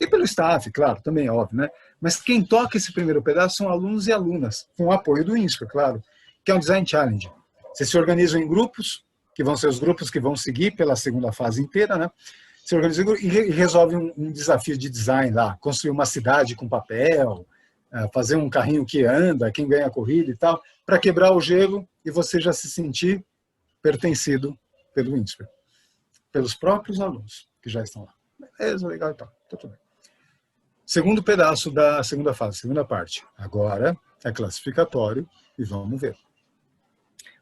E pelo staff, claro, também é óbvio, né? Mas quem toca esse primeiro pedaço são alunos e alunas, com o apoio do INSPER, claro, que é um design challenge. Vocês se organizam em grupos, que vão ser os grupos que vão seguir pela segunda fase inteira, né? Se organizam e resolvem um desafio de design lá, construir uma cidade com papel, fazer um carrinho que anda, quem ganha a corrida e tal, para quebrar o gelo e você já se sentir pertencido pelo INSPER, pelos próprios alunos que já estão lá. Beleza, legal e tal, tá tudo bem. Segundo pedaço da segunda fase, segunda parte. Agora, É classificatório e vamos ver.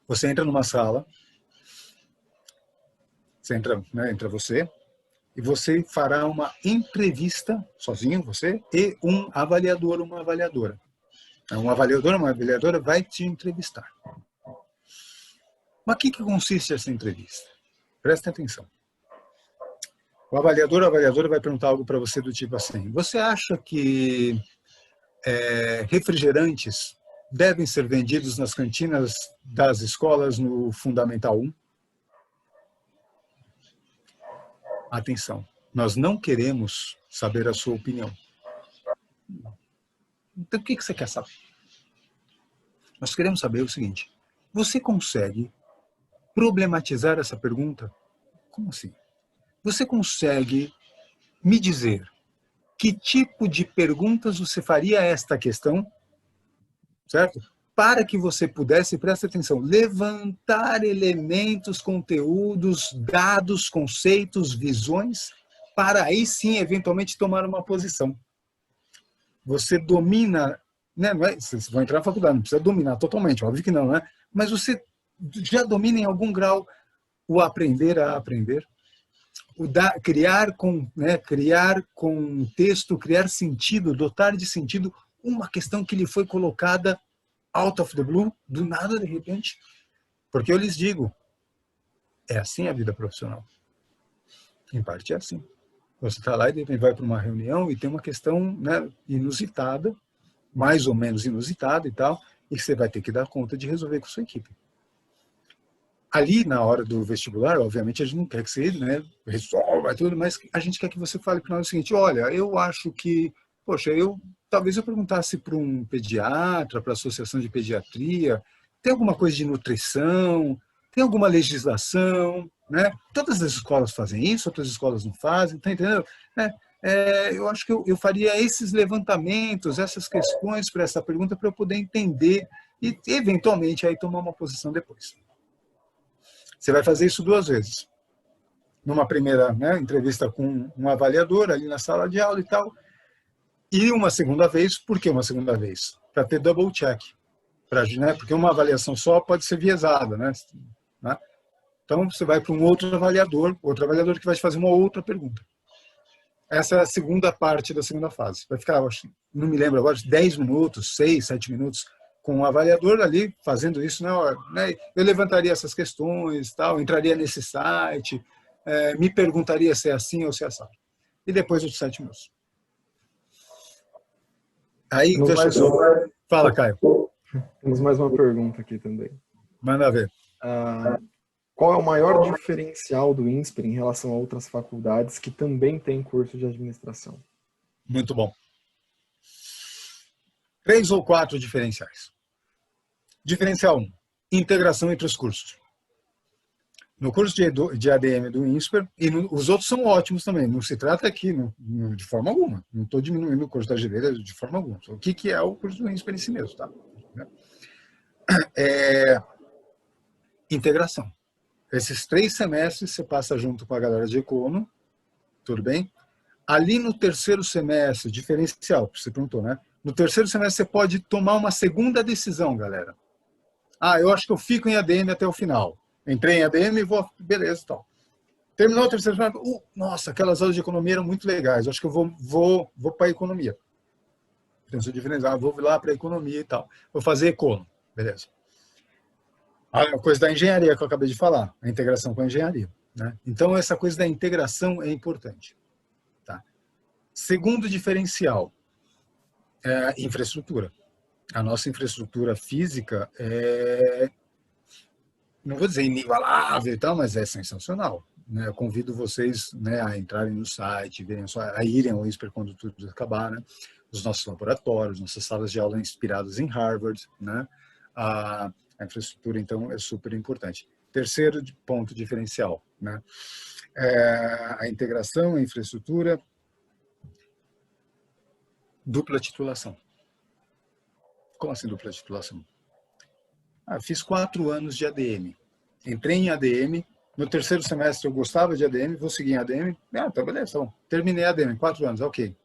Você entra numa sala, você entra, né, entra você, e você fará uma entrevista, sozinho, você, e um avaliador, uma avaliadora. Um avaliador, uma avaliadora vai te entrevistar. Mas o que consiste essa entrevista? Presta atenção. O avaliador ou a avaliadora vai perguntar algo para você do tipo assim: você acha que refrigerantes devem ser vendidos nas cantinas das escolas no Fundamental 1? Atenção, nós não queremos saber a sua opinião. Então, o que você quer saber? Nós queremos saber o seguinte: você consegue problematizar essa pergunta? Como assim? Você consegue me dizer que tipo de perguntas você faria a esta questão, certo? Para que você pudesse, presta atenção, levantar elementos, conteúdos, dados, conceitos, visões, para aí sim, eventualmente, tomar uma posição. Você domina, né? Não é, vocês vão entrar na faculdade, não precisa dominar totalmente, óbvio que não, né? Mas você já domina em algum grau o aprender a aprender, criar com texto, criar sentido, dotar de sentido uma questão que lhe foi colocada out of the blue, do nada, de repente. Porque eu lhes digo, é assim a vida profissional. Em parte é assim. Você está lá e de repente vai para uma reunião e tem uma questão, né, inusitada, mais ou menos inusitada e tal, e que você vai ter que dar conta de resolver com a sua equipe. Ali, na hora do vestibular, obviamente, a gente não quer que você, né, resolva tudo, mas a gente quer que você fale para nós o seguinte: olha, eu acho que, poxa, talvez eu perguntasse para um pediatra, para a Associação de Pediatria, tem alguma coisa de nutrição, tem alguma legislação, né? Todas as escolas fazem isso, outras escolas não fazem, tá entendendo? Eu acho que eu faria esses levantamentos, essas questões para essa pergunta, para eu poder entender e, eventualmente, aí tomar uma posição depois. Você vai fazer isso 2 vezes. Numa primeira, né, entrevista com um avaliador ali na sala de aula e tal, e uma segunda vez. Por que uma segunda vez? Para ter double check. Né, porque uma avaliação só pode ser viesada. Né? Então, você vai para um outro avaliador que vai te fazer uma outra pergunta. Essa é a segunda parte da segunda fase. Vai ficar, não me lembro agora, 10 minutos, 6, 7 minutos, com o avaliador ali fazendo isso na hora, né? Eu levantaria essas questões, tal, entraria nesse site, me perguntaria se é assim ou se é assim. E depois os 7 minutos. Aí, deixa eu só... Fala, Caio. Temos mais uma pergunta aqui também. Manda ver. Qual é o maior diferencial do INSPER em relação a outras faculdades que também têm curso de administração? Muito bom. 3 ou 4 diferenciais. Diferencial 1, integração entre os cursos. No curso de ADM do INSPER, e os outros são ótimos também, não se trata aqui de forma alguma, não estou diminuindo o curso da GV de forma alguma. O que é o curso do INSPER em si mesmo, tá? Integração. Esses 3 semestres você passa junto com a galera de Econo, tudo bem? Ali no terceiro semestre, diferencial, você perguntou, né? No terceiro semestre você pode tomar uma segunda decisão, galera. Eu acho que eu fico em ADM até o final. Entrei em ADM e vou, beleza, tal. Terminou o terceiro semestre, nossa, aquelas aulas de economia eram muito legais, acho que eu vou para a economia. Então, se eu diferenciar, vou lá para a economia e tal. Vou fazer econo, beleza. A coisa da engenharia que eu acabei de falar, a integração com a engenharia. Né? Então, essa coisa da integração é importante. Tá? Segundo diferencial, infraestrutura. A nossa infraestrutura física não vou dizer inigualável e tal, mas é sensacional. Né? Eu convido vocês, né, a entrarem no site, a irem ao INSPER quando tudo acabar, né? Os nossos laboratórios, nossas salas de aula inspiradas em Harvard, né? A infraestrutura, então, é super importante. Terceiro ponto diferencial, né? A integração, a infraestrutura, dupla titulação. Como assim dupla titulação? Fiz 4 anos de ADM. Entrei em ADM. No terceiro semestre eu gostava de ADM, vou seguir em ADM. Tá beleza, então. Terminei ADM, 4 anos, ok.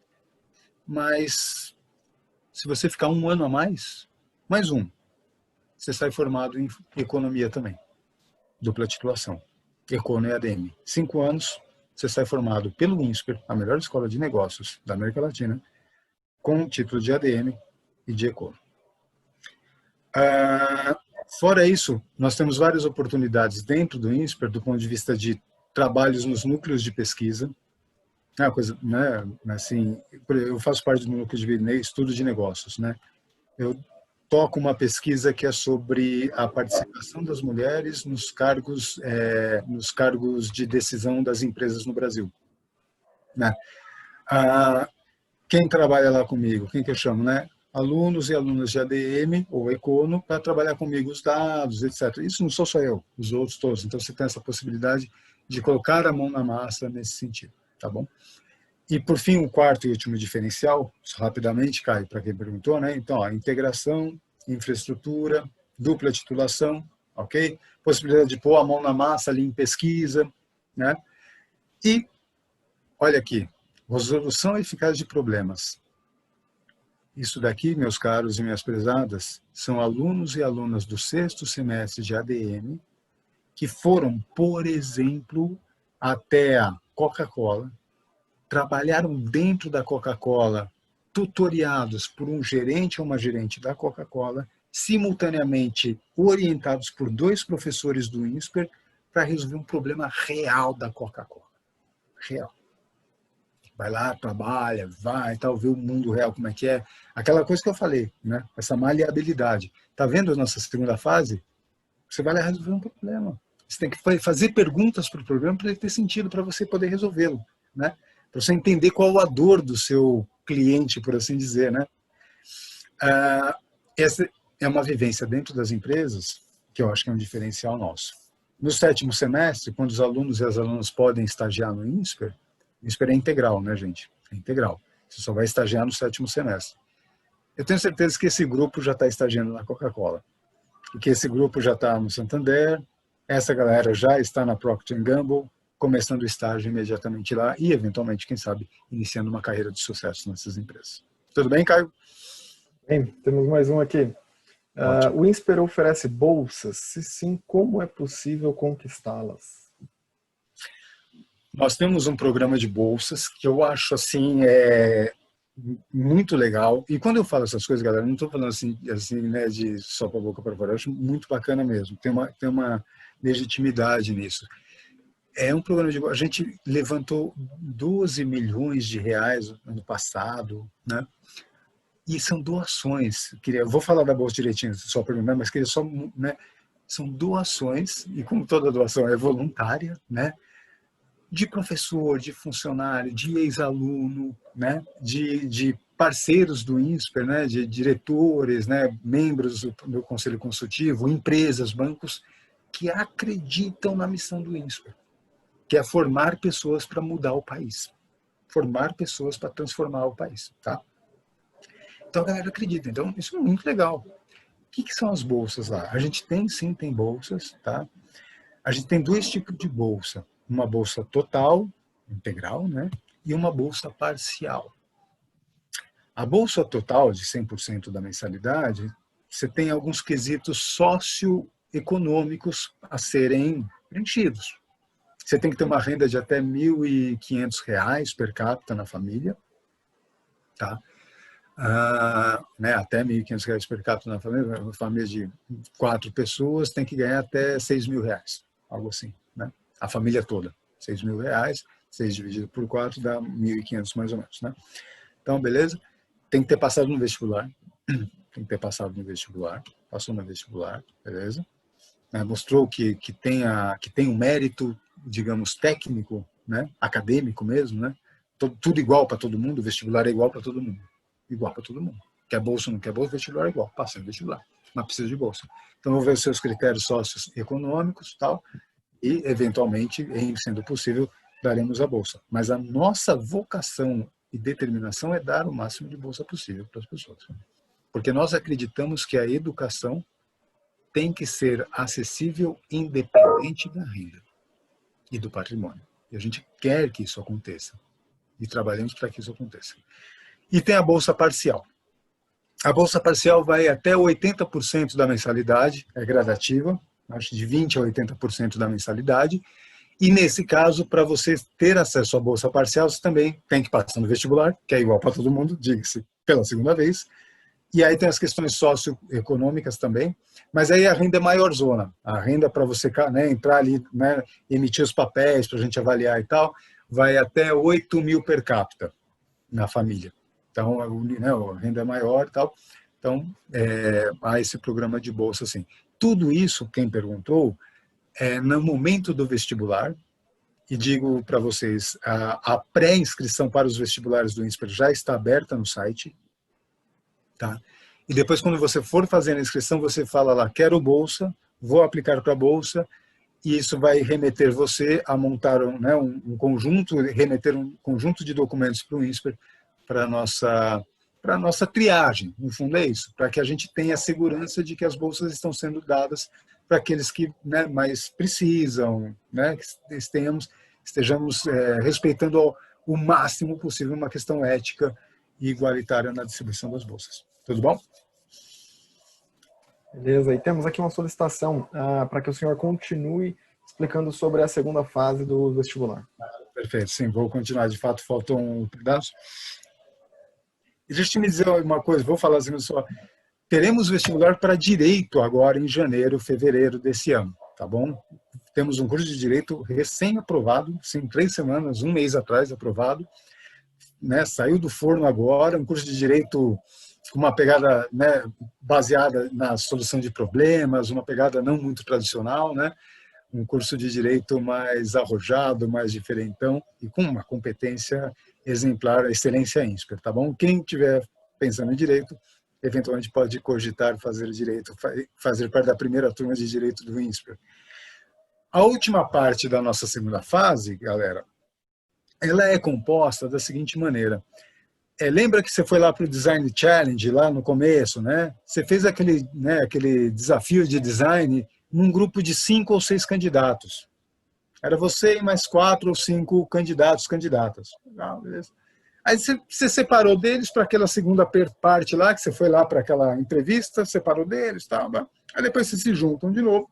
Mas se você ficar 1 ano a mais, Mais um, você sai formado em economia também, dupla titulação, Econo e ADM. 5 anos, você sai formado pelo INSPER, a melhor escola de negócios da América Latina, com o título de ADM e de Econo. Fora isso, nós temos várias oportunidades dentro do INSPER, do ponto de vista de trabalhos nos núcleos de pesquisa. É uma coisa, né, assim, eu faço parte do núcleo de estudo de negócios, né? Eu toco uma pesquisa que é sobre a participação das mulheres nos cargos de decisão das empresas no Brasil, né? Quem trabalha lá comigo, quem que eu chamo, né? Alunos e alunas de ADM ou Econo para trabalhar comigo os dados, etc. Isso não sou só eu, os outros todos. Então você tem essa possibilidade de colocar a mão na massa nesse sentido, tá bom? E por fim, o quarto e último diferencial, rapidamente, Caio, para quem perguntou, né? Então, ó, integração, infraestrutura, dupla titulação, ok? Possibilidade de pôr a mão na massa ali em pesquisa, né? E, olha aqui, resolução eficaz de problemas. Isso daqui, meus caros e minhas prezadas, são alunos e alunas do 6º semestre de ADM que foram, por exemplo, até a Coca-Cola, trabalharam dentro da Coca-Cola, tutoriados por um gerente ou uma gerente da Coca-Cola, simultaneamente orientados por 2 professores do INSPER para resolver um problema real da Coca-Cola. Real. Vai lá, trabalha, vai, tal, vê o mundo real como é que é. Aquela coisa que eu falei, né? Essa maleabilidade. Tá vendo a nossa segunda fase? Você vai lá resolver um problema. Você tem que fazer perguntas para o problema para ele ter sentido, para você poder resolvê-lo, né? Para você entender qual a dor do seu cliente, por assim dizer, né? Essa é uma vivência dentro das empresas que eu acho que é um diferencial nosso. No 7º semestre, quando os alunos e as alunas podem estagiar no INSPER, INSPER é integral, né, gente? É integral. Você só vai estagiar no 7º semestre. Eu tenho certeza que esse grupo já está estagiando na Coca-Cola, e que esse grupo já está no Santander, essa galera já está na Procter & Gamble, começando o estágio imediatamente lá e, eventualmente, quem sabe, iniciando uma carreira de sucesso nessas empresas. Tudo bem, Caio? Bem, temos mais um aqui. O INSPER oferece bolsas? Se sim, como é possível conquistá-las? Nós temos um programa de bolsas que eu acho assim muito legal. E quando eu falo essas coisas, galera, não estou falando assim né, de só para a boca para fora. Eu acho muito bacana mesmo. Tem uma legitimidade nisso. É um programa de bolsa. A gente levantou 12 milhões de reais no ano passado, né? E são doações. Eu vou falar da bolsa direitinho, só para mim, mas queria só, né? São doações, e como toda doação é voluntária, né? De professor, de funcionário, de ex-aluno, né? de parceiros do INSPER, né? De diretores, né? Membros do Conselho Consultivo, empresas, bancos, que acreditam na missão do INSPER, que é formar pessoas para mudar o país. Formar pessoas para transformar o país. Tá? Então a galera acredita. Então isso é muito legal. O que são as bolsas lá? A gente tem bolsas, tá? A gente tem 2 tipos de bolsa. Uma bolsa total, integral, né? E uma bolsa parcial. A bolsa total, de 100% da mensalidade, você tem alguns quesitos socioeconômicos a serem preenchidos. Você tem que ter uma renda de até R$ 1.500 per capita na família, tá? Né, até R$ 1.500 per capita na família, uma família de 4 pessoas tem que ganhar até R$ 6.000, algo assim, né? A família toda, R$ 6.000, 6 dividido por 4 dá 1.500 mais ou menos, né? Então, beleza? Tem que ter passado no vestibular, passou no vestibular, beleza? Mostrou que tem um mérito, digamos, técnico, né? Acadêmico mesmo, né? Tudo igual para todo mundo, o vestibular é igual para todo mundo. Igual para todo mundo. Quer bolsa ou não quer bolsa, vestibular é igual. Passa no vestibular, mas precisa de bolsa. Então, vou ver os seus critérios socioeconômicos, tal, e, eventualmente, sendo possível, daremos a bolsa. Mas a nossa vocação e determinação é dar o máximo de bolsa possível para as pessoas. Porque nós acreditamos que a educação tem que ser acessível independente da renda e do patrimônio. E a gente quer que isso aconteça. E trabalhamos para que isso aconteça. E tem a bolsa parcial. A bolsa parcial vai até 80% da mensalidade, é gradativa, acho de 20% a 80% da mensalidade. E nesse caso, para você ter acesso à bolsa parcial, você também tem que passar no vestibular, que é igual para todo mundo, diga-se pela segunda vez. E aí tem as questões socioeconômicas também, mas aí a renda é maior zona. A renda para você, né, entrar ali, né, emitir os papéis para a gente avaliar e tal, vai até 8 mil per capita na família. Então, né, a renda é maior e tal. Então, há esse programa de bolsa, assim. Tudo isso, quem perguntou, é no momento do vestibular, e digo para vocês, a pré-inscrição para os vestibulares do INSPER já está aberta no site, tá? E depois, quando você for fazer a inscrição, você fala lá, quero bolsa, vou aplicar para a bolsa, e isso vai remeter você a montar um conjunto, remeter um conjunto de documentos para o INSPER, para a nossa triagem, no fundo é isso, para que a gente tenha a segurança de que as bolsas estão sendo dadas para aqueles que, né, mais precisam, né, que estejamos respeitando o máximo possível uma questão ética e igualitária na distribuição das bolsas. Tudo bom? Beleza, e temos aqui uma solicitação para que o senhor continue explicando sobre a segunda fase do vestibular. Perfeito, sim, vou continuar. De fato, faltou um pedaço. E deixa eu me dizer uma coisa, vou falar assim só. Teremos vestibular para Direito agora em janeiro, fevereiro desse ano, tá bom? Temos um curso de Direito recém-aprovado, sim, 3 semanas, um mês atrás aprovado, né? Saiu do forno agora, um curso de Direito com uma pegada, né, baseada na solução de problemas, uma pegada não muito tradicional, né? Um curso de Direito mais arrojado, mais diferentão e com uma competência exemplar, excelência INSPER, tá bom? Quem estiver pensando em Direito, eventualmente pode cogitar fazer Direito, fazer parte da primeira turma de Direito do INSPER. A última parte da nossa segunda fase, galera, ela é composta da seguinte maneira. Lembra que você foi lá para o Design Challenge, lá no começo, né? Você fez aquele desafio de design num grupo de 5 ou 6 candidatos. Era você e mais 4 ou 5 candidatos, candidatas. Ah, beleza. Aí você separou deles para aquela segunda parte lá, que você foi lá para aquela entrevista, separou deles, tal. Aí depois vocês se juntam de novo,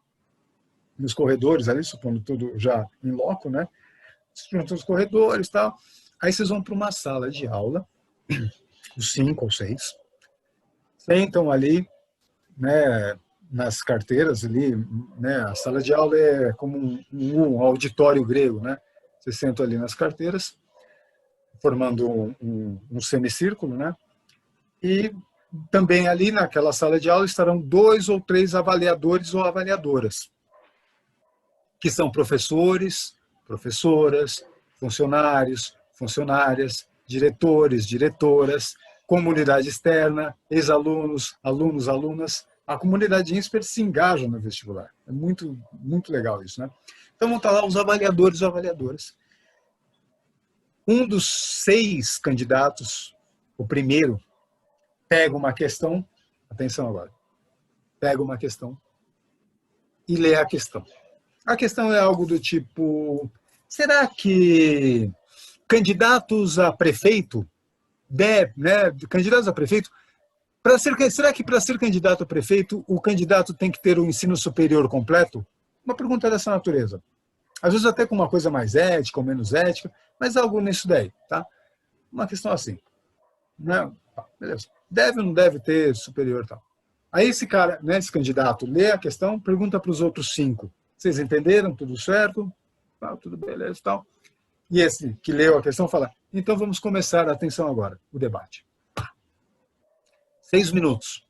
nos corredores ali, supondo tudo já em loco, né? Se juntam nos corredores, tal. Aí vocês vão para uma sala de aula, os 5 ou 6, sentam ali, né, nas carteiras ali, né, a sala de aula é como um auditório grego, né? Vocês sentam ali nas carteiras, formando um semicírculo, né? E também ali naquela sala de aula estarão 2 ou 3 avaliadores ou avaliadoras, que são professores, professoras, funcionários, funcionárias, diretores, diretoras, comunidade externa, ex-alunos, alunos, alunas. A comunidade INSPER se engaja no vestibular. É muito, muito legal isso, né? Então vão estar lá os avaliadores e avaliadoras. Um dos 6 candidatos, o primeiro, pega uma questão, atenção agora, pega uma questão e lê a questão. A questão é algo do tipo, será que candidatos a prefeito, candidatos a prefeito, será que para ser candidato a prefeito, o candidato tem que ter o ensino superior completo? Uma pergunta dessa natureza. Às vezes até com uma coisa mais ética ou menos ética, mas algo nisso daí, tá? Uma questão assim. Não, beleza. Deve ou não deve ter superior e tal. Aí esse cara, né, esse candidato, lê a questão, pergunta para os outros 5. Vocês entenderam? Tudo certo? Tudo beleza e tal. E esse que leu a questão fala, então vamos começar, atenção agora, o debate. 6 minutos.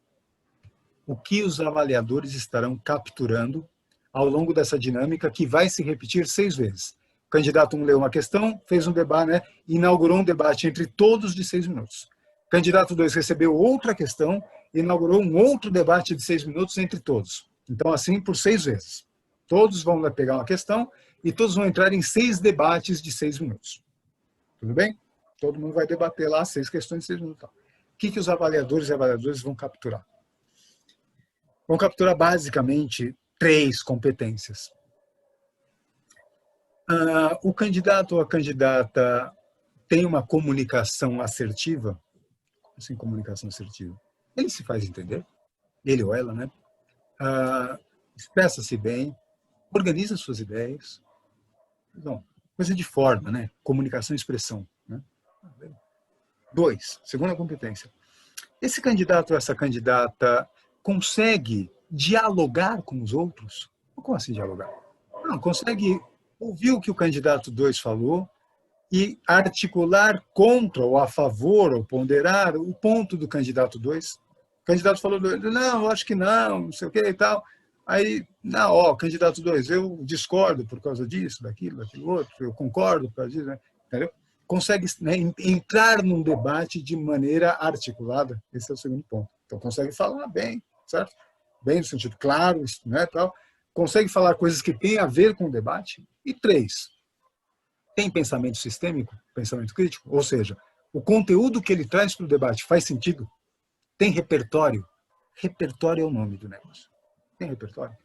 O que os avaliadores estarão capturando ao longo dessa dinâmica que vai se repetir 6 vezes? O candidato 1 leu uma questão, fez um debate, né, inaugurou um debate entre todos de 6 minutos. O candidato 2 recebeu outra questão, inaugurou um outro debate de 6 minutos entre todos. Então, assim, por 6 vezes. Todos vão pegar uma questão e todos vão entrar em 6 debates de 6 minutos. Tudo bem? Todo mundo vai debater lá 6 questões de 6 minutos. O que os avaliadores e avaliadoras vão capturar? Vão capturar basicamente 3 competências. O candidato ou a candidata tem uma comunicação assertiva? Assim, comunicação assertiva. ele se faz entender, ele ou ela, né? Expressa-se bem, organiza suas ideias. Não, coisa de forma, né? Comunicação e expressão. Né? 2, segunda competência. Esse candidato ou essa candidata consegue dialogar com os outros? Como assim dialogar? Não, consegue ouvir o que o candidato 2 falou e articular contra ou a favor ou ponderar o ponto do candidato 2. O candidato falou, não, eu acho que não sei o que e tal. Aí, não, candidato 2, eu discordo por causa disso, daquilo outro, eu concordo por causa disso, né? Entendeu? Consegue, né, entrar num debate de maneira articulada, esse é o segundo ponto. Então, consegue falar bem, certo? Bem no sentido claro, né, tal. Consegue falar coisas que têm a ver com o debate. E 3, tem pensamento sistêmico, pensamento crítico, ou seja, o conteúdo que ele traz para o debate faz sentido? Tem repertório? Repertório é o nome do negócio. Tem repertório?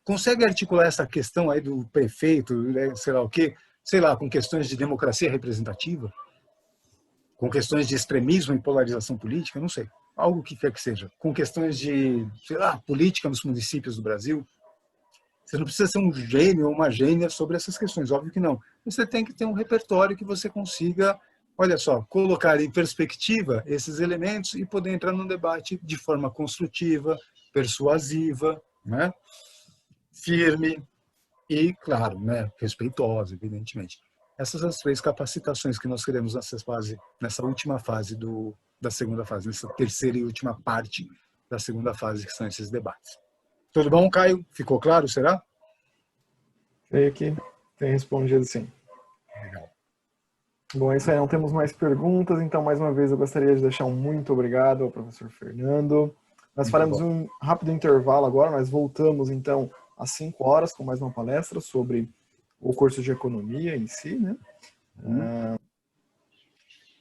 Consegue articular essa questão aí do prefeito, sei lá o quê, sei lá, com questões de democracia representativa? Com questões de extremismo e polarização política? Não sei. Algo que quer que seja. Com questões de, sei lá, política nos municípios do Brasil? Você não precisa ser um gênio ou uma gênia sobre essas questões, óbvio que não. Você tem que ter um repertório que você consiga, olha só, colocar em perspectiva esses elementos e poder entrar num debate de forma construtiva, persuasiva, né? Firme e, claro, né? Respeitosa, evidentemente. Essas são as 3 capacitações que nós queremos nessa última fase da segunda fase, nessa terceira e última parte da segunda fase, que são esses debates. Tudo bom, Caio? Ficou claro, será? Creio que tem respondido sim. Legal. Bom, é isso aí, não temos mais perguntas, então mais uma vez eu gostaria de deixar um muito obrigado ao professor Fernando. Nós faremos um rápido intervalo agora, nós voltamos então às 5 horas com mais uma palestra sobre o curso de economia em si, né?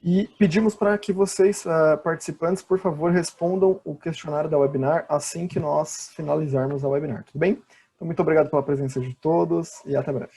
E pedimos para que vocês, participantes, por favor, respondam o questionário da webinar assim que nós finalizarmos a webinar, tudo bem? Então, muito obrigado pela presença de todos e até breve.